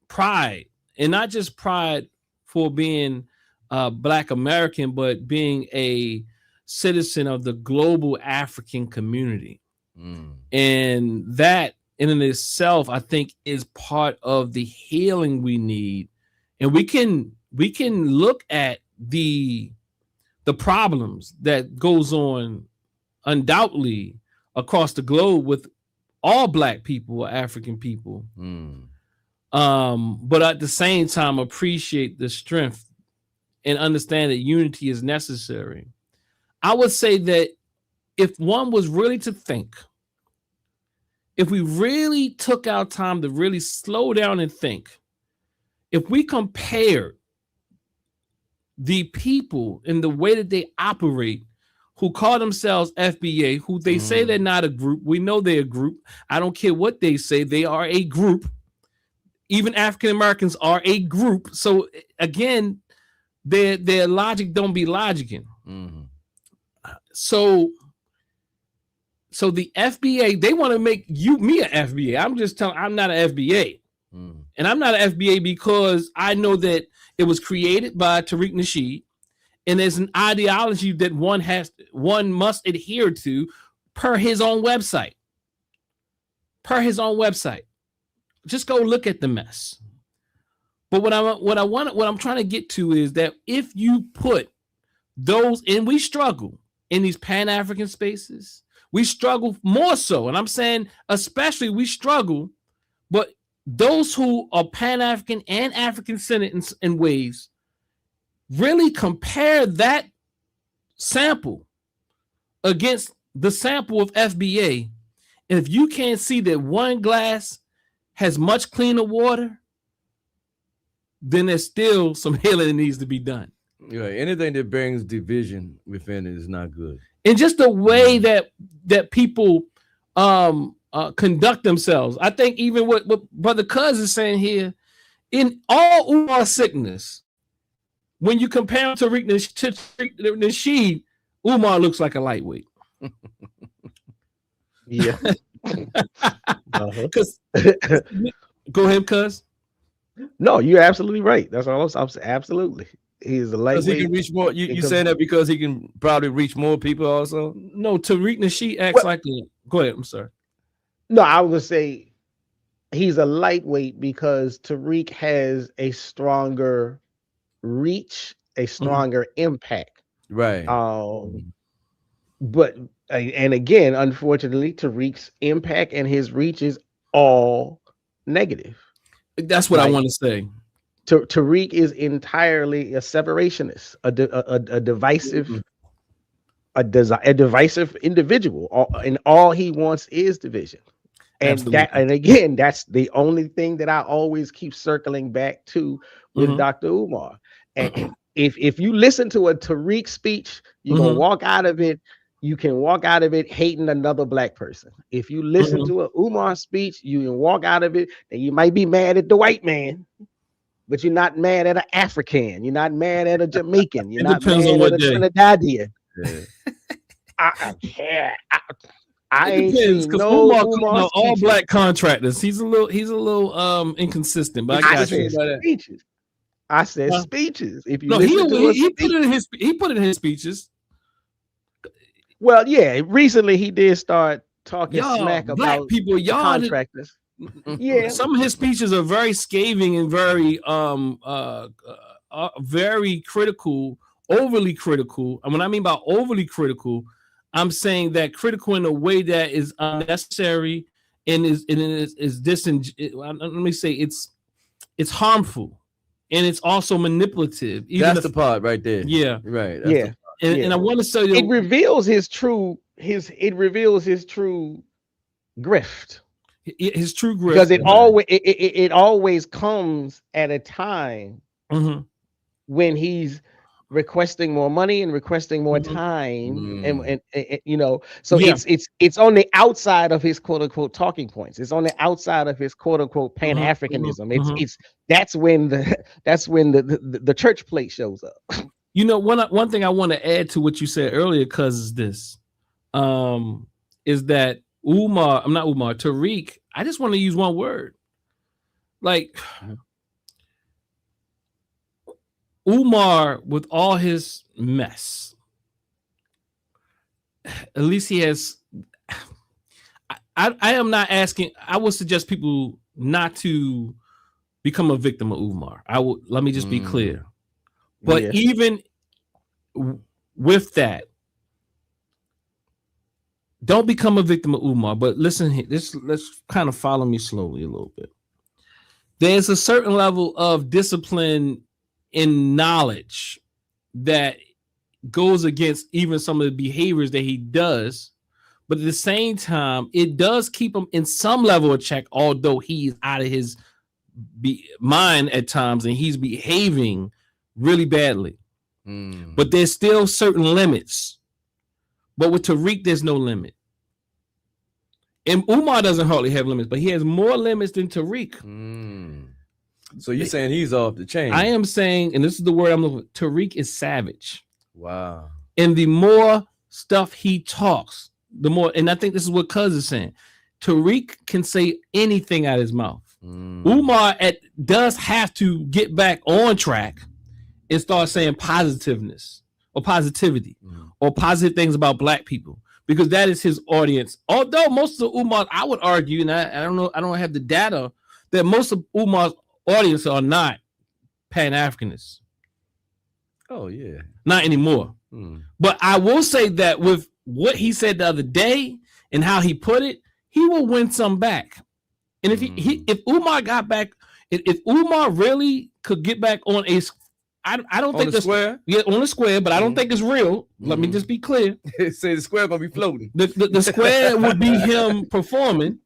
pride, and not just pride for being Black American, but being a citizen of the global African community. And that in itself, I think, is part of the healing we need. And we can look at the problems that goes on undoubtedly across the globe with all Black people or African people. But at the same time, appreciate the strength and understand that unity is necessary. I would say that if one was really to think, if we really took our time to really slow down and think, if we compared the people in the way that they operate, who call themselves FBA, who they say they're not a group, we know they're a group. I don't care what they say, they are a group. Even African Americans are a group. So again, their logic don't be logicking. So the FBA, they want to make me an FBA. I'm just telling, I'm not an FBA. And I'm not an FBA because I know that it was created by Tariq Nasheed, and there's an ideology that one must adhere to per his own website. Just go look at the mess. But what I'm trying to get to is that if you put those, and we struggle in these Pan-African spaces, we struggle more so. And I'm saying especially we struggle, but those who are Pan-African and African-centered in ways, really compare that sample against the sample of FBA. And if you can't see that one glass has much cleaner water, then there's still some healing that needs to be done. Yeah, anything that brings division within it is not good. And just the way that people conduct themselves. I think even what Brother Cuz is saying here, in all Umar sickness, when you compare him to Tariq Nasheed, Umar looks like a lightweight. Yeah. Go ahead, Cuz. No, you're absolutely right. That's all I'm saying. Absolutely. He's a lightweight. He can reach more. You saying that because he can probably reach more people also? No, Tariq Nasheed acts like a... Go ahead, I'm sorry. No, I was going to say he's a lightweight because Tariq has a stronger reach, a stronger impact. Right. But, and again, unfortunately, Tariq's impact and his reach is all negative. That's what I want to say. Tariq is entirely a separationist, a divisive, a divisive individual, and all he wants is division. And again, that's the only thing that I always keep circling back to with Dr. Umar. And if you listen to a Tariq speech, you can walk out of it. You can walk out of it hating another Black person. If you listen to an Umar speech, you can walk out of it and you might be mad at the white man, but you're not mad at an African. You're not mad at a Jamaican. You're not mad at a Trinidadian. I ain't seen no Umar all Black contractors. He's a little inconsistent, but I said speeches. I said speeches. If you he put it in his speeches. Well, yeah, recently he did start talking smack Black about people, contractors. Yeah, some of his speeches are very scathing and very very critical, overly critical. And when I mean by overly critical, I'm saying that critical in a way that is unnecessary and let me say it's harmful, and it's also manipulative. That's the part right there. Yeah, right. That's and I want to say it reveals his true grift. His true grift, because it always comes at a time when he's requesting more money and requesting more time, and you know, so it's on the outside of his quote unquote talking points. It's on the outside of his quote unquote Pan-Africanism. It's that's when the church plate shows up. You know, one thing I want to add to what you said earlier, cuz is this, is that Tariq, I just want to use one word. Like Umar, with all his mess, at least he has. I am not asking. I would suggest people not to become a victim of Umar. Let me just be clear. But even with that, don't become a victim of Umar. But listen here, let's kind of follow me slowly a little bit. There's a certain level of discipline in knowledge that goes against even some of the behaviors that he does, but at the same time, it does keep him in some level of check, although he's out of his mind at times and he's behaving really badly. But there's still certain limits. But with Tariq, there's no limit. And Umar doesn't hardly have limits, but he has more limits than Tariq. So you're saying he's off the chain? I am saying, and this is the word I'm looking for, Tariq is savage. Wow. And the more stuff he talks, the more, and I think this is what Cuz is saying, Tariq can say anything out of his mouth. Umar does have to get back on track and start saying positiveness or positivity or positive things about black people, because that is his audience. Although most of Umar, I would argue, and I don't know, I don't have the data, that most of Umar's audience are not Pan-Africanists. Oh yeah, not anymore. But I will say that with what he said the other day and how he put it, he will win some back. And if if Umar got back, if Umar really could get back on a, I don't think the square, on the square, but I don't think it's real. Let me just be clear. Say the square gonna be floating. The square would be him performing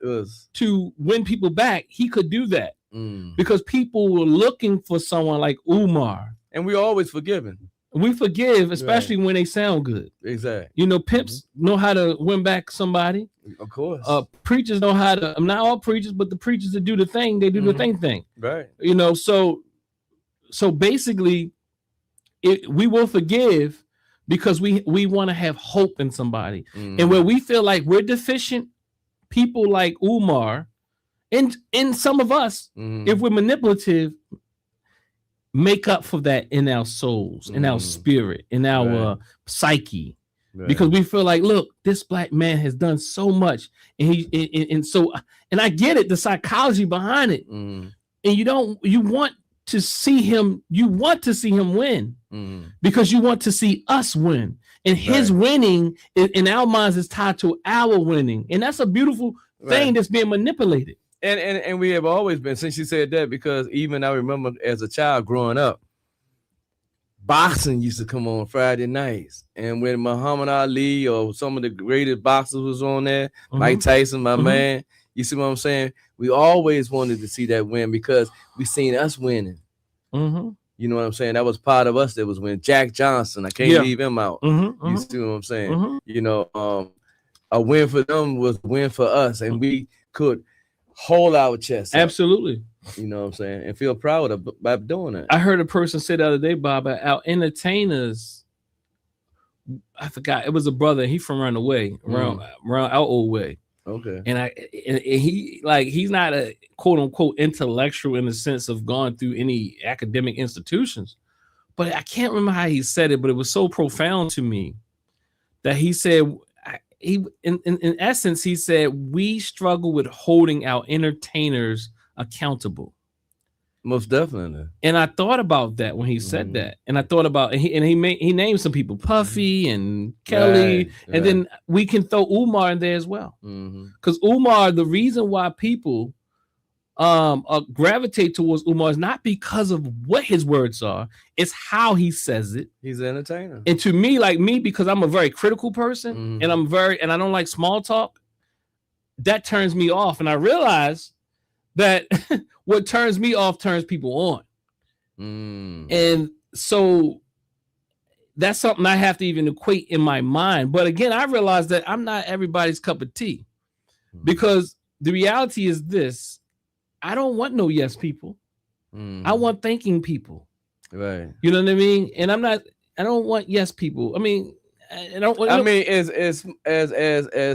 to win people back. He could do that because people were looking for someone like Umar, and we're always forgiving. We forgive, especially when they sound good. Exactly. You know, pimps know how to win back somebody. Of course. Preachers know how to. Not all preachers, but the preachers that do the thing, they do the thing. Right. You know, so basically, we will forgive because we want to have hope in somebody, and where we feel like we're deficient, people like Umar, and some of us, if we're manipulative, make up for that in our souls, in our spirit, in our psyche, because we feel like, look, this black man has done so much, and I get it, the psychology behind it, and you want to see him win, because you want to see us win, and his winning in our minds is tied to our winning, and that's a beautiful thing that's being manipulated. And we have always been, since you said that, because even I remember as a child growing up, boxing used to come on Friday nights. And when Muhammad Ali or some of the greatest boxers was on there, Mike Tyson, my man, you see what I'm saying? We always wanted to see that win because we seen us winning. You know what I'm saying? That was part of us that was winning. Jack Johnson, I can't leave him out. You see what I'm saying? You know, a win for them was a win for us, and we could hold our chest. Absolutely. You know what I'm saying? And feel proud about doing it. I heard a person say the other day, Bob, our entertainers, I forgot, it was a brother, he from around the way, around our old way. Okay. And he like, he's not a quote unquote intellectual in the sense of going through any academic institutions, but I can't remember how he said it, but it was so profound to me that he said, in essence, he said, we struggle with holding our entertainers accountable. Most definitely. And I thought about that when he said that, and I thought about he named some people, Puffy and Kelly, and then we can throw Umar in there as well, because Umar, the reason why people gravitate towards Umar is not because of what his words are, it's how he says it. He's an entertainer. And to me, because I'm a very critical person, and I don't like small talk, that turns me off. And I realize that what turns me off turns people on. And so that's something I have to even equate in my mind. But again, I realize that I'm not everybody's cup of tea, because the reality is this: I don't want no yes people. I want thinking people. Right. You know what I mean? And I don't want yes people. I mean, as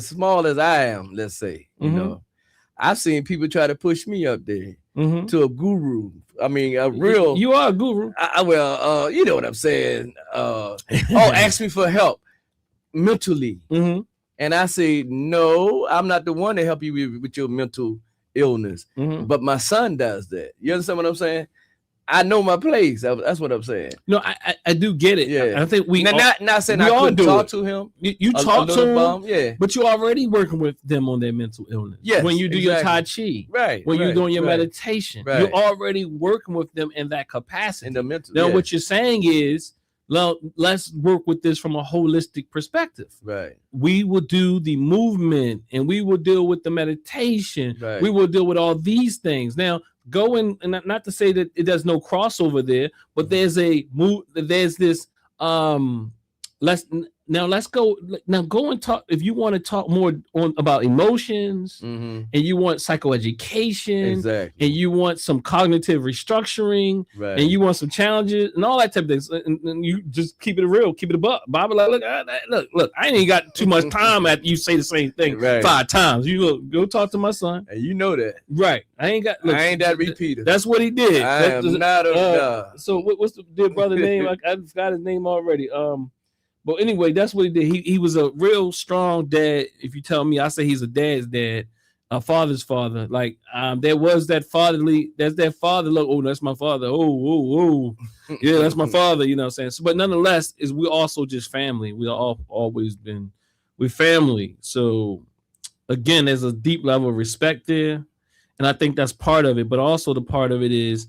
small as I am, let's say, you know, I've seen people try to push me up there to a guru. I mean, a real. You are a guru. You know what I'm saying? Ask me for help mentally. And I say, no, I'm not the one to help you with your mental illness. But my son does that. You understand what I'm saying? I know my place. That's what I'm saying. No, I do get it. Yeah. I think we not saying I couldn't talk to him. You talk to him, yeah. But you're already working with them on their mental illness. Yes, when you do your Tai Chi, when you're doing your meditation, you're already working with them in that capacity. In the mental. Now, what you're saying is, let's work with this from a holistic perspective. Right. We will do the movement, and we will deal with the meditation. Right. We will deal with all these things. Now, go in, and not to say that there's no crossover there, but there's this let's go and talk. If you want to talk more about emotions, and you want psychoeducation, and you want some cognitive restructuring, and you want some challenges and all that type of things, and you just keep it real, keep it above. Bob, look, I ain't got too much time after you say the same thing 5 times. You go talk to my son, and you know that, right? I ain't that repeater. That's what he did. I am not a. So what's the dear brother name? I forgot his name already. But anyway, that's what he did. He was a real strong dad. If you tell me, I say he's a dad's dad, a father's father. Like there was that fatherly. That's that father. Look, oh, that's my father. Oh, yeah, that's my father. You know what I'm saying? So, but nonetheless, we also just family. We all always been family. So again, there's a deep level of respect there, and I think that's part of it. But also the part of it is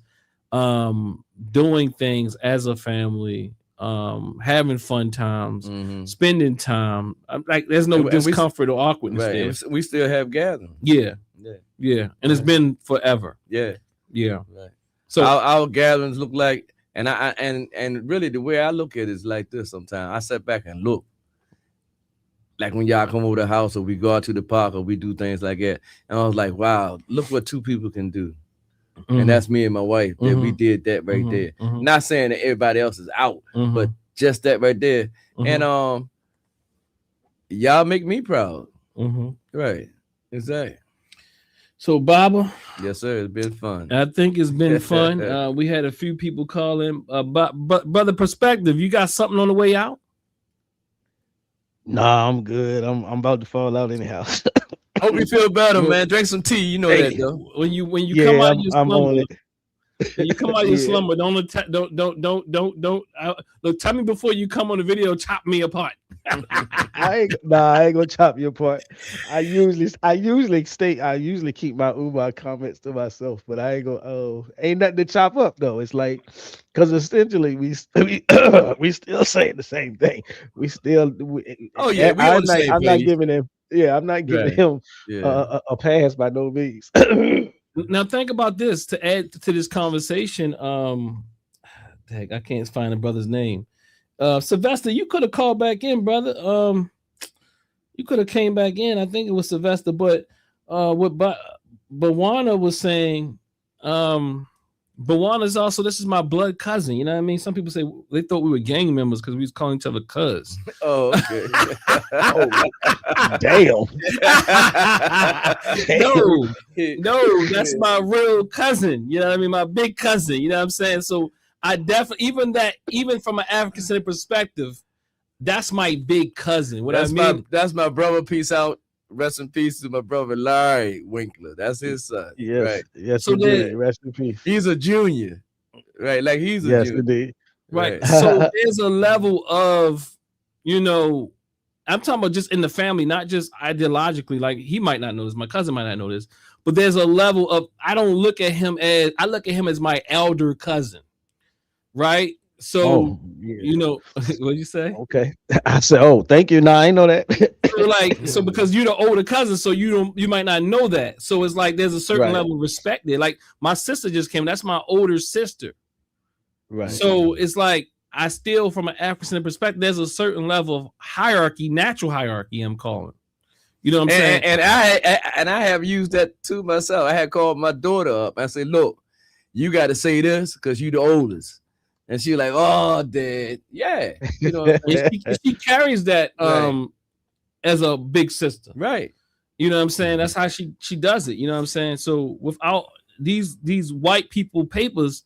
doing things as a family. Having fun times, spending time. Like there's no discomfort or awkwardness there. We still have gatherings. Yeah. And it's been forever. Yeah. Right. So our gatherings look like, and really the way I look at it is like this. Sometimes I sit back and look, like when y'all come over the house or we go out to the park or we do things like that, and I was like, wow, look what 2 people can do. And that's me and my wife. That we did that right there. Not saying that everybody else is out, but just that right there. And y'all make me proud. Right. Exactly. So Baba. Yes, sir. It's been fun. I think it's been fun. We had a few people call in. But brother Perspective, you got something on the way out? Nah, I'm good. I'm about to fall out anyhow. Hope you feel better, man. Drink some tea. You know that though. When you come out of your slumber, when you come out of your slumber, don't look. Tell me before you come on the video. Chop me apart. I ain't gonna chop you apart. I usually keep my Umar comments to myself, but I ain't gonna. Ain't nothing to chop up though. It's like, because essentially we still saying the same thing. We still. I'm not giving him. Yeah, I'm not giving him a pass by no means. Now think about this to add to this conversation. I can't find the brother's name. Sylvester, you could have called back in, brother. You could have came back in. I think it was Sylvester, but what Bawana was saying, Bawana's also, this is my blood cousin. You know what I mean? Some people say they thought we were gang members because we was calling each other cuz. Oh, okay. Damn. No, that's my real cousin. You know what I mean? My big cousin. You know what I'm saying? So I definitely, even from an African perspective, that's my big cousin. That's my brother. Peace out. rest in peace to my brother Larry Winkler. That's his son. Yes, right. Yes, so indeed. Rest in peace. He's a junior, right? Like he's a yes, junior. indeed. Right. So there's a level of, I'm talking about just in the family, not just ideologically. Like he might not know this, my cousin might not know this, but there's a level of I look at him as my elder cousin, right? So what'd you say? Okay, I said, oh, thank you. Now I know that. so because you're the older cousin, so you might not know that. So it's like there's a certain level of respect there. Like my sister just came, that's my older sister. Right. So it's like I still, from an African perspective, there's a certain level of hierarchy, natural hierarchy. I'm calling. You know what I'm saying? And I have used that too myself. I had called my daughter up. I said, "Look, you got to say this because you're the oldest." And she like, "Oh, Dad, yeah." She carries that as a big sister, right? You know what I'm saying? That's how she does it. You know what I'm saying? So without these white people papers.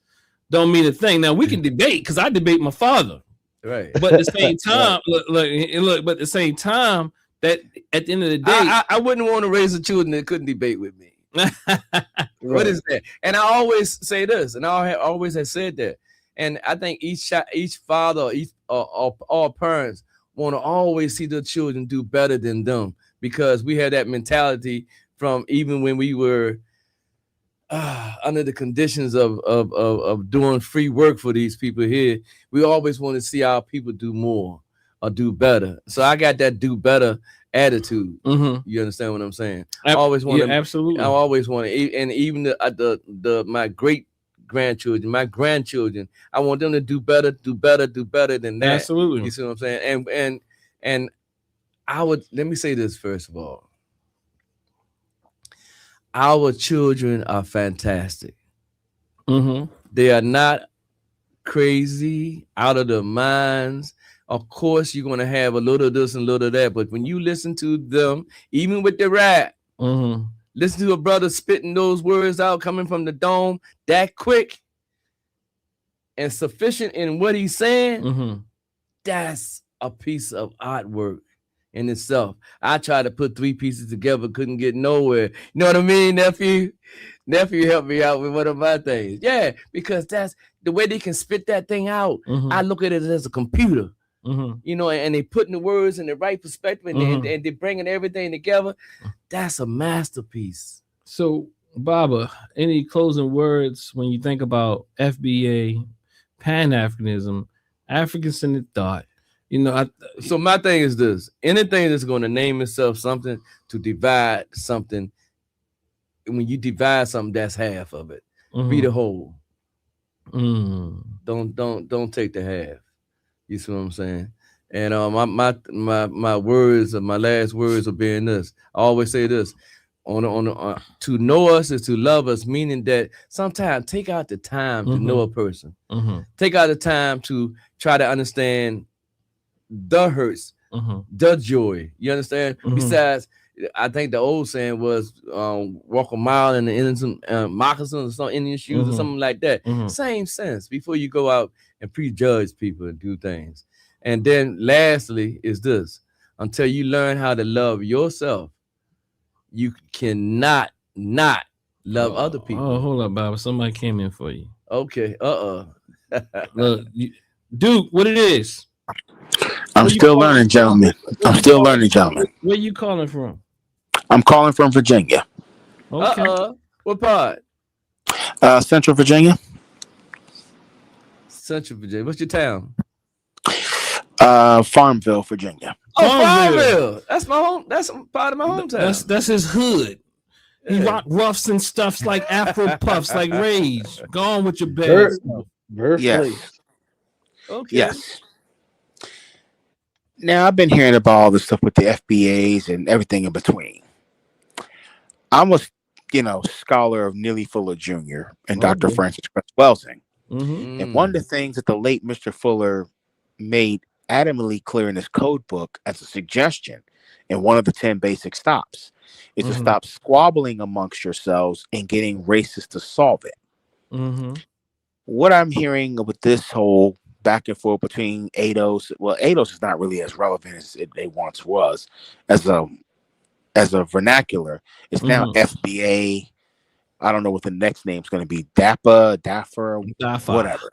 Don't mean a thing. Now we can debate because I debate my father, right? But at the same time, look. But at the same time, that at the end of the day, I wouldn't want to raise the children that couldn't debate with me. What is that? And I always say this, and I always have said that. And I think each father, all parents want to always see their children do better than them because we had that mentality from even when we were. Under the conditions of doing free work for these people here, we always want to see our people do more or do better. So I got that do better attitude. Mm-hmm. You understand what I'm saying? I always want to. Absolutely. I always want to, and even my great grandchildren, my grandchildren, I want them to do better than that. Absolutely. You see what I'm saying? And I would let me say this first of all. Our children are fantastic. Mm-hmm. They are not crazy, out of their minds. Of course, you're going to have a little of this and a little of that. But when you listen to them, even with the rap, listen to a brother spitting those words out coming from the dome that quick and sufficient in what he's saying, that's a piece of artwork in itself. I tried to put 3 pieces together, couldn't get nowhere. You know what I mean, nephew? Nephew helped me out with one of my things. Yeah, because that's the way they can spit that thing out. I look at it as a computer, and they putting the words in the right perspective and they're bringing everything together. That's a masterpiece. So, Baba, any closing words when you think about FBA, Pan-Africanism, African-centered thought? So my thing is this: anything that's going to name itself something to divide something. When you divide something, that's half of it. Be the whole. Don't take the half. You see what I'm saying? And my words, my last words are being this. I always say this: to know us is to love us, meaning that sometimes take out the time to know a person. Take out the time to try to understand the hurts, the joy. You understand? Besides, I think the old saying was walk a mile in the innocent moccasins or some Indian shoes or something like that. Same sense before you go out and prejudge people and do things. And then lastly is this: until you learn how to love yourself, you cannot not love other people. Oh, hold up, Bob. Somebody came in for you. Okay. Look, Duke, what it is? I'm still learning, gentlemen. Where you calling from? I'm calling from Virginia. Okay. What part? Central Virginia. Central Virginia. What's your town? Farmville, Virginia. Farmville. That's my home. That's part of my hometown. That's his hood. He rock roughs and stuffs like Afro puffs, like Rage. Go on with your bad stuff. Yes. Okay. Yes. Now I've been hearing about all this stuff with the FBAs and everything in between. I'm a scholar of Neely Fuller Jr. and Dr. Francis Welsing. And one of the things that the late Mr. Fuller made adamantly clear in his code book as a suggestion in one of the 10 basic stops is to stop squabbling amongst yourselves and getting racists to solve it. What I'm hearing with this whole back and forth between ADOS, well, ADOS is not really as relevant as it once was as a as a vernacular. It's now FBA. I don't know what the next name is going to be. DAFA, whatever.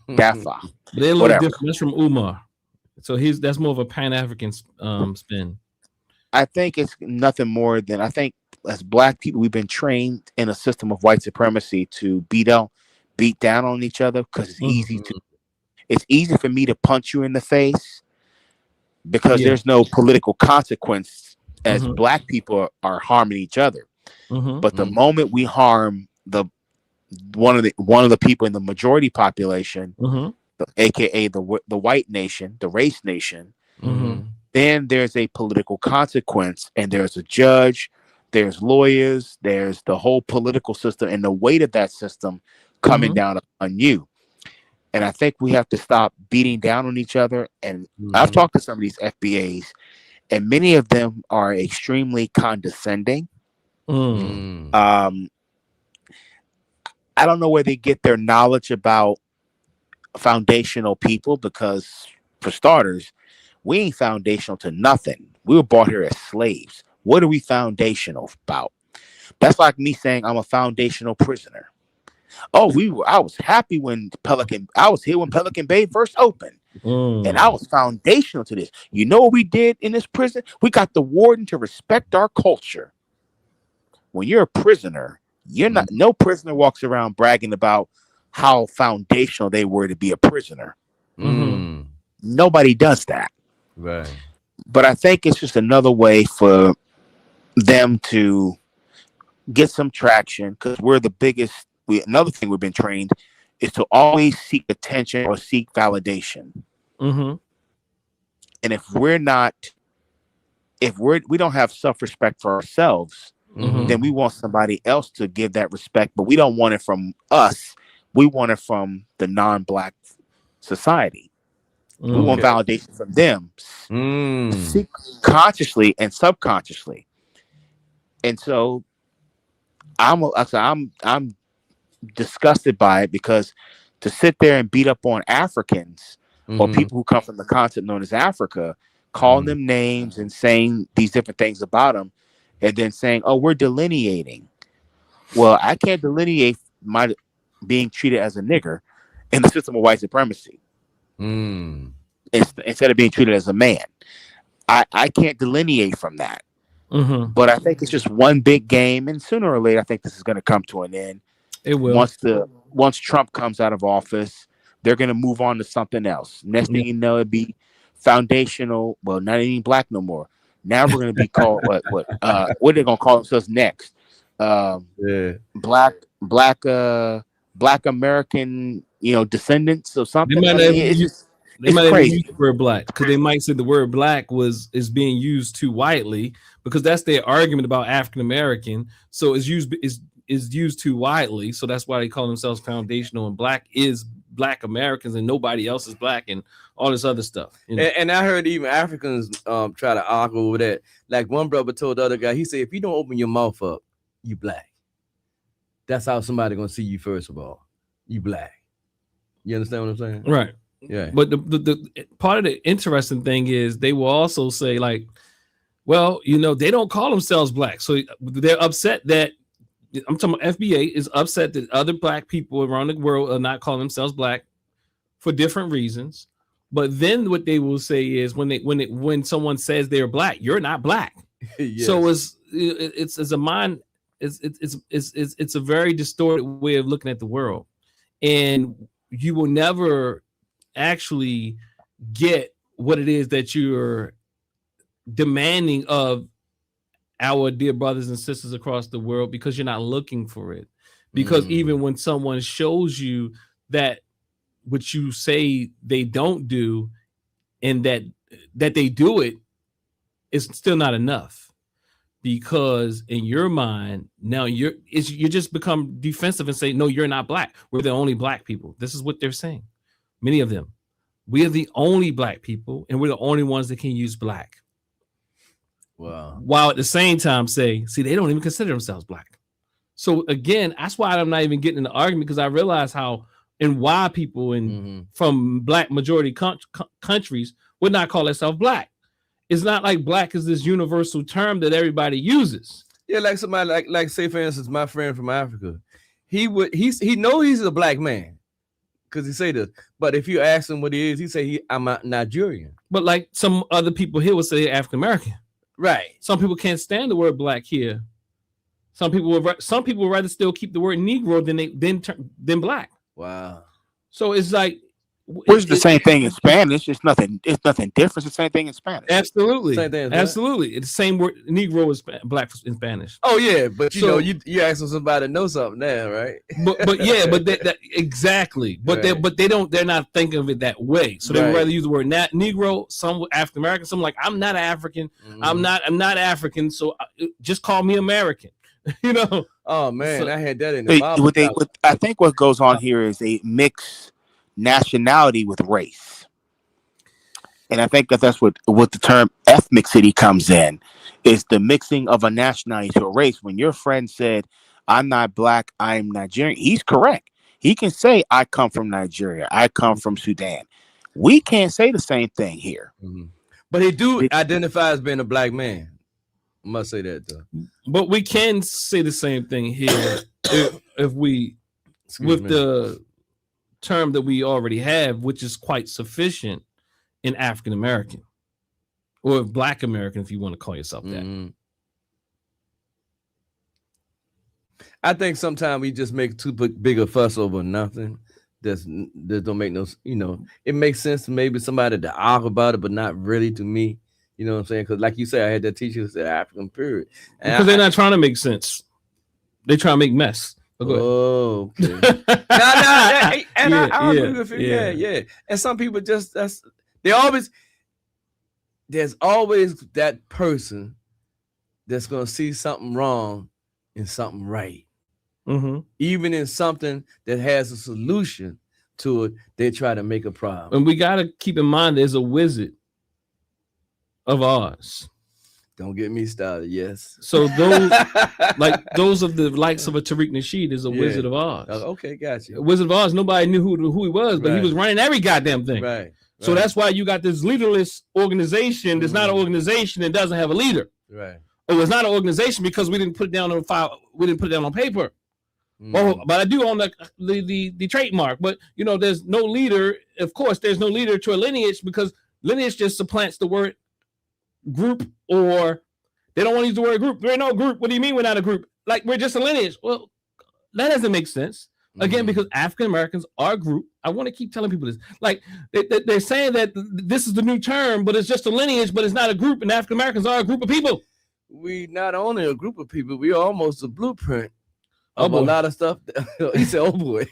DAFA. They're a little different. That's from Umar. So that's more of a Pan-African spin. I think it's nothing more than, I think as Black people, we've been trained in a system of white supremacy to beat down on each other because it's easy for me to punch you in the face because there's no political consequence as Black people are harming each other. But the moment we harm one of the people in the majority population, aka the white nation, the race nation, then there's a political consequence, and there's a judge, there's lawyers, there's the whole political system, and the weight of that system coming down on you. And I think we have to stop beating down on each other. And I've talked to some of these FBAs, and many of them are extremely condescending. I don't know where they get their knowledge about foundational people, because for starters, we ain't foundational to nothing. We were brought here as slaves. What are we foundational about? That's like me saying I'm a foundational prisoner. Oh, I was happy when I was here when Pelican Bay first opened. And I was foundational to this. You know what we did in this prison? We got the warden to respect our culture. When you're a prisoner, you're not. No prisoner walks around bragging about how foundational they were to be a prisoner. Nobody does that. Right. But I think it's just another way for them to get some traction, because we're the biggest. Another thing we've been trained is to always seek attention or seek validation. And if we don't have self-respect for ourselves, then we want somebody else to give that respect, but we don't want it from us. We want it from the non-Black society. We want validation from them, consciously and subconsciously. And so I'm disgusted by it, because to sit there and beat up on Africans or people who come from the continent known as Africa, calling them names and saying these different things about them, and then saying, "Oh, we're delineating." Well, I can't delineate my being treated as a nigger in the system of white supremacy. Instead of being treated as a man, I can't delineate from that. But I think it's just one big game, and sooner or later, I think this is going to come to an end. It will. Once Trump comes out of office, they're going to move on to something else. Next thing you know, it'd be foundational. Well, not even Black no more. Now we're going to be called what are they going to call themselves next? Black American, descendants or something. They might even use the word Black, because they might say the word Black is being used too widely, because that's their argument about African American. So it's used too widely, so that's why they call themselves foundational, and Black is Black Americans and nobody else is Black, and all this other stuff. And I heard even Africans try to argue over that. Like one brother told the other guy, he said, if you don't open your mouth up, you Black. That's how somebody gonna see you. First of all, you Black. You understand what I'm saying? Right. Yeah. But the part of the interesting thing is they will also say, like, well, they don't call themselves Black, so they're upset that I'm talking about FBA is upset that other Black people around the world are not calling themselves Black for different reasons. But then what they will say is when someone says they're Black, you're not Black. Yes. So it's a very distorted way of looking at the world, and you will never actually get what it is that you're demanding of our dear brothers and sisters across the world, because you're not looking for it. Because even when someone shows you that what you say they don't do, and that they do it, it's still not enough. Because in your mind now you just become defensive and say, no, you're not Black. We're the only Black people. This is what they're saying. Many of them. We are the only Black people, and we're the only ones that can use Black. Wow. While at the same time say, see, they don't even consider themselves Black. So again, that's why I'm not even getting in the argument, because I realize how and why people from Black majority countries would not call themselves Black. it's not like black is this universal term that everybody uses. Yeah, like somebody like say for instance, my friend from Africa, he know he's a black man because he say this. But if you ask him what he is, he say I'm a Nigerian. But like some other people here would say African American. Right. Some people can't stand the word black here. Some people would rather still keep the word Negro than black. Wow. So it's like it's the same thing in Spanish. It's nothing different. It's the same thing in Spanish. Absolutely. Same thing, absolutely. It's the same word. Negro is black in Spanish. Oh yeah, but you know, you asking somebody to know something now, right? But yeah, but that exactly. But right. They're not thinking of it that way. So they would rather use the word Negro. Some African American. Some like I'm not African. Mm-hmm. I'm not African. So just call me American. You know. Oh man, I had that in the Bible. I think what goes on here is they mix nationality with race, and I think that's what the term ethnicity comes in, is the mixing of a nationality to a race. When your friend said, "I'm not black, I'm Nigerian," he's correct. He can say, "I come from Nigeria, I come from Sudan." We can't say the same thing here, but he do identify as being a black man. I must say that though. But we can say the same thing here if we the term that we already have, which is quite sufficient in African American or Black American, if you want to call yourself that. I think sometimes we just make too big a fuss over nothing. That don't make no, you know, it makes sense to maybe somebody to argue about it, but not really to me. You know what I'm saying? Because like you said, I had that teacher who said African period. And because they're not trying to make sense. They try to make mess. Oh, okay. I agree with you. Yeah. And some people just there's always that person that's gonna see something wrong in something right. Mm-hmm. Even in something that has a solution to it, they try to make a problem. And we gotta keep in mind there's a Wizard of Oz. Don't get me started. Yes. So those of the likes of a Tariq Nasheed is a Wizard of Oz. Okay, gotcha. A Wizard of Oz. Nobody knew who he was, but he was running every goddamn thing. Right. So that's why you got this leaderless organization. There's not an organization that doesn't have a leader. Right. Or it's not an organization because we didn't put it down on file. We didn't put it down on paper. Well, but I do own the trademark. But you know, there's no leader. Of course, there's no leader to a lineage because lineage just supplants the word group, or they don't want to use the word group. There ain't no group. What do you mean we're not a group? Like we're just a lineage. Well, that doesn't make sense. Again, because African Americans are a group. I want to keep telling people this. Like they're saying that this is the new term, but it's just a lineage, but it's not a group. And African Americans are a group of people. We not only a group of people, we are almost a blueprint of a lot of stuff. He said, "Oh boy,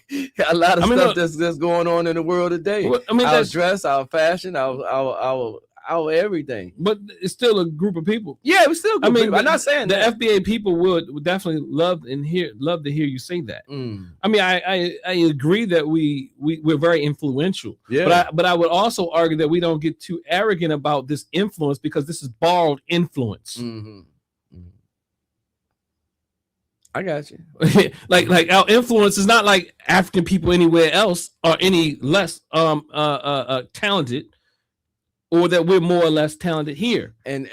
a lot of stuff that's going on in the world today. Well, our dress, our fashion, our everything." But it's still a group of people. Yeah, it's still a group of people. I'm not saying the that. FBA people would definitely love to hear you say that. I mean, I agree that we're very influential. Yeah. But I would also argue that we don't get too arrogant about this influence because this is borrowed influence. Mm-hmm. I got you. like our influence is not like African people anywhere else are any less talented, or that we're more or less talented here. And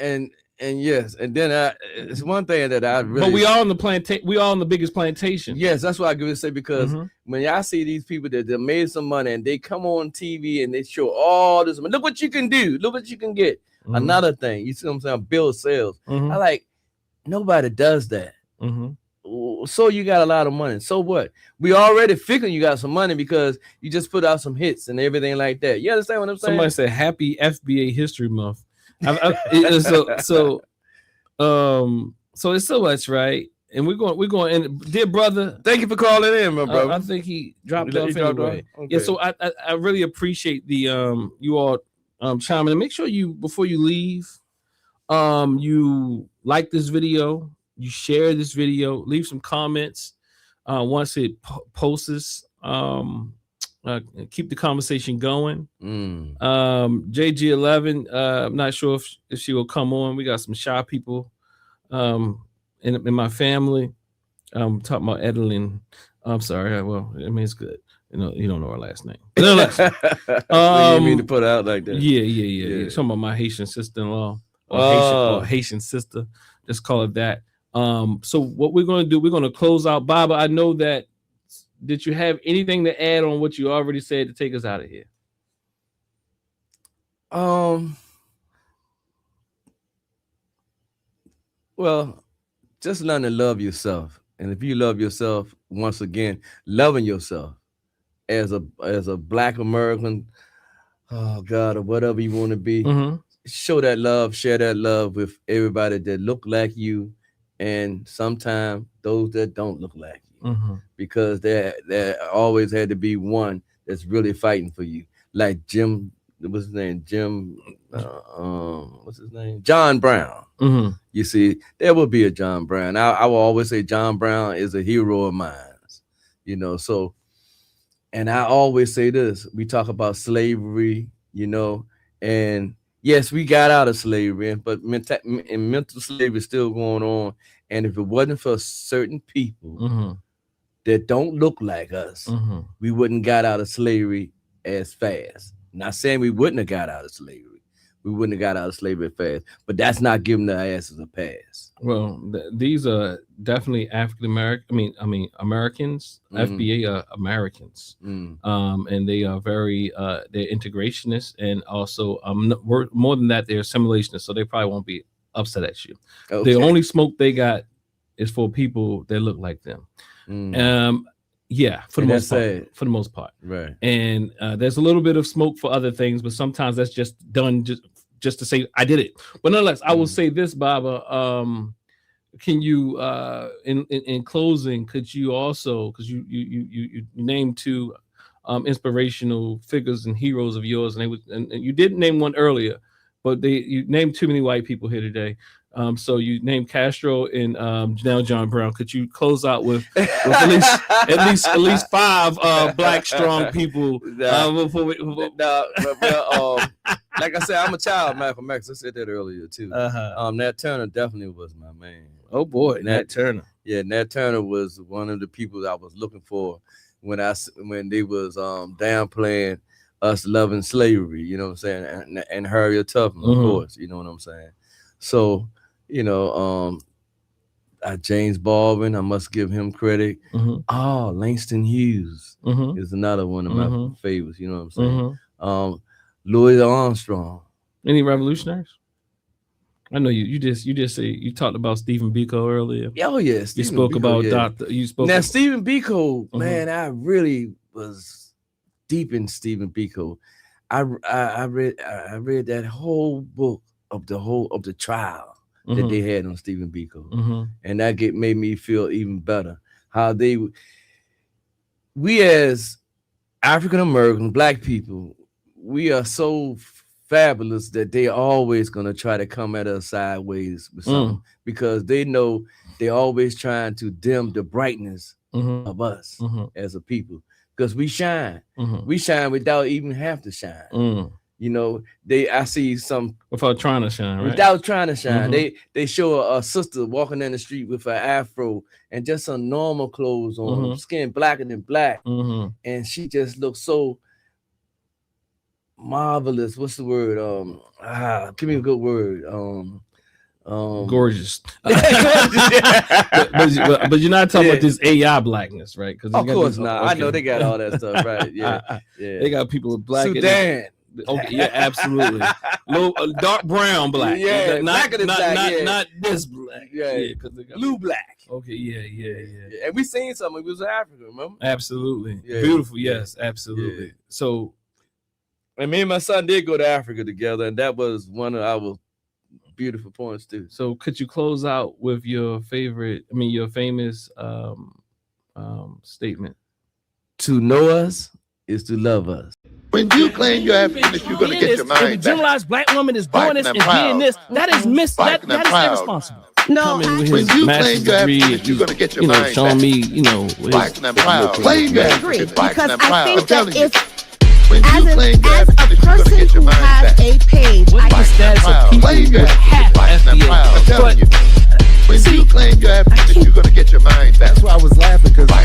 yes, and then it's one thing that I really. But we are on the we are on the biggest plantation. Yes, that's what I could say, because when I see these people that made some money and they come on TV and they show all this money, look what you can do, look what you can get. Another thing, you see what I'm saying? Build sales. I like, nobody does that. So you got a lot of money. So what? We already figuring you got some money because you just put out some hits and everything like that. You understand what I'm saying? Somebody said Happy FBA History Month. So it's so much, right? And we're going. And dear brother, thank you for calling in, my brother. I think he dropped off anyway. Okay. Yeah. So I really appreciate the you all chiming in. Make sure you, before you leave, you like this video. You share this video, leave some comments once it posts. Keep the conversation going. JG11, I'm not sure if she will come on. We got some shy people in my family. I'm talking about Edeline. I'm sorry. Well, I mean, it's good. You don't know her last name. You mean to put it out like that? Yeah. Talking about my Haitian sister-in-law. or Haitian sister. Just call it that. So what we're going to do, we're going to close out. Baba, I know that. Did you have anything to add on what you already said to take us out of here? Well, just learn to love yourself. And if you love yourself, once again, loving yourself as a Black American, oh God, or whatever you want to be, show that love, share that love with everybody that look like you, and sometimes those that don't look like you, because there always had to be one that's really fighting for you, like Jim. What's his name? What's his name? John Brown. You see, there will be a John Brown. I will always say John Brown is a hero of mine. You know, so, and I always say this: we talk about slavery, you know, and yes, we got out of slavery, but mental slavery is still going on. And if it wasn't for certain people that don't look like us, we wouldn't got out of slavery as fast. Not saying we wouldn't have got out of slavery. We wouldn't have got out of slavery fast, but that's not giving their asses a pass. Well, these are definitely African American. I mean Americans. FBA are Americans, and they are very they're integrationists, and also more than that, they're assimilationists. So they probably won't be upset at you. Okay. The only smoke they got is for people that look like them. Yeah, for the most part. Right. And there's a little bit of smoke for other things, but sometimes that's just done just to say I did it. But nonetheless, I will say this, Baba. Can you in closing, could you also, because you named two inspirational figures and heroes of yours, and you didn't name one earlier, but you named too many white people here today. So you named Castro and now John Brown. Could you close out with at least five Black strong people? Like I said, I'm a child of Malcolm X. I said that earlier too. Nat Turner definitely was my man. Oh boy, Nat Turner. Yeah, Nat Turner was one of the people I was looking for when they was downplaying us loving slavery. You know what I'm saying? And Harriet Tubman, of course. You know what I'm saying? So. You know, James Baldwin, I must give him credit. Langston Hughes is another one of my favorites. You know what I'm saying? Louis Armstrong. Any revolutionaries? I know you just say you talked about Stephen Biko earlier. Oh yeah, you spoke about Dr. You spoke now Stephen Biko. Man, I really was deep in Stephen Biko. I read that whole book of the trial that they had on Stephen Biko, and that made me feel even better. How we as African American Black people, we are so fabulous that they always gonna try to come at us sideways with something, because they know they're always trying to dim the brightness of us as a people, because we shine. We shine without even have to shine. You know, I see some without trying to shine, right? Without trying to shine. They show a sister walking down the street with her afro and just some normal clothes on, skin blacker than black, and she just looks so marvelous. What's the word? Give me a good word. Gorgeous. but you're not talking about this AI blackness, right? Because of course not. Okay. I know they got all that stuff, right? Yeah. They got people with black. Sudan. Okay, yeah, absolutely. Dark brown black. Yeah, not this black. Yeah, blue black. Okay, yeah. And we seen something. We was in Africa, remember? Absolutely. Yeah. Beautiful. Yes, absolutely. Yeah. So, and me and my son did go to Africa together, and that was one of our beautiful points too. So, could you close out with your famous statement? To know us is to love us. When you claim your happiness, you're going to get your mind back. If a generalized Black woman is doing this and being this, that is that is irresponsible. No, when you claim your happiness, you're going to get your mind back. Showing me, black and proud. Claim your happiness, black and proud. I'm telling you. When you claim your happiness, you're going to get your mind back. A page, what is the status of people with half FBA? I'm telling you. When you claim your happiness, you're going to get your mind back. That's why I was laughing, because I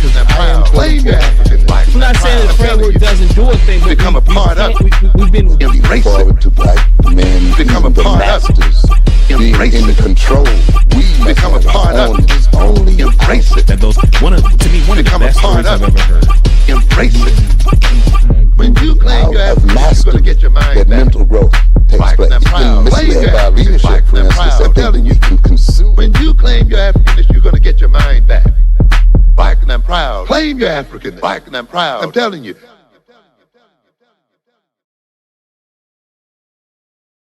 am claim your happiness. I'm not saying the framework doesn't do a thing, but become a part of it. We've been embraced forward to Black men, become a part of it. being in the control. We become a part of it. Only embrace it. To me, one of the best stories I've ever heard. Embrace it. When you claim you have mastered to get your mind that mental growth takes place. You've been misled by leadership, for instance, that thinking you can consume. When you claim you're African, you're going to get your mind back. Black and I'm proud. Claim you're African. Black and I'm proud. I'm telling you,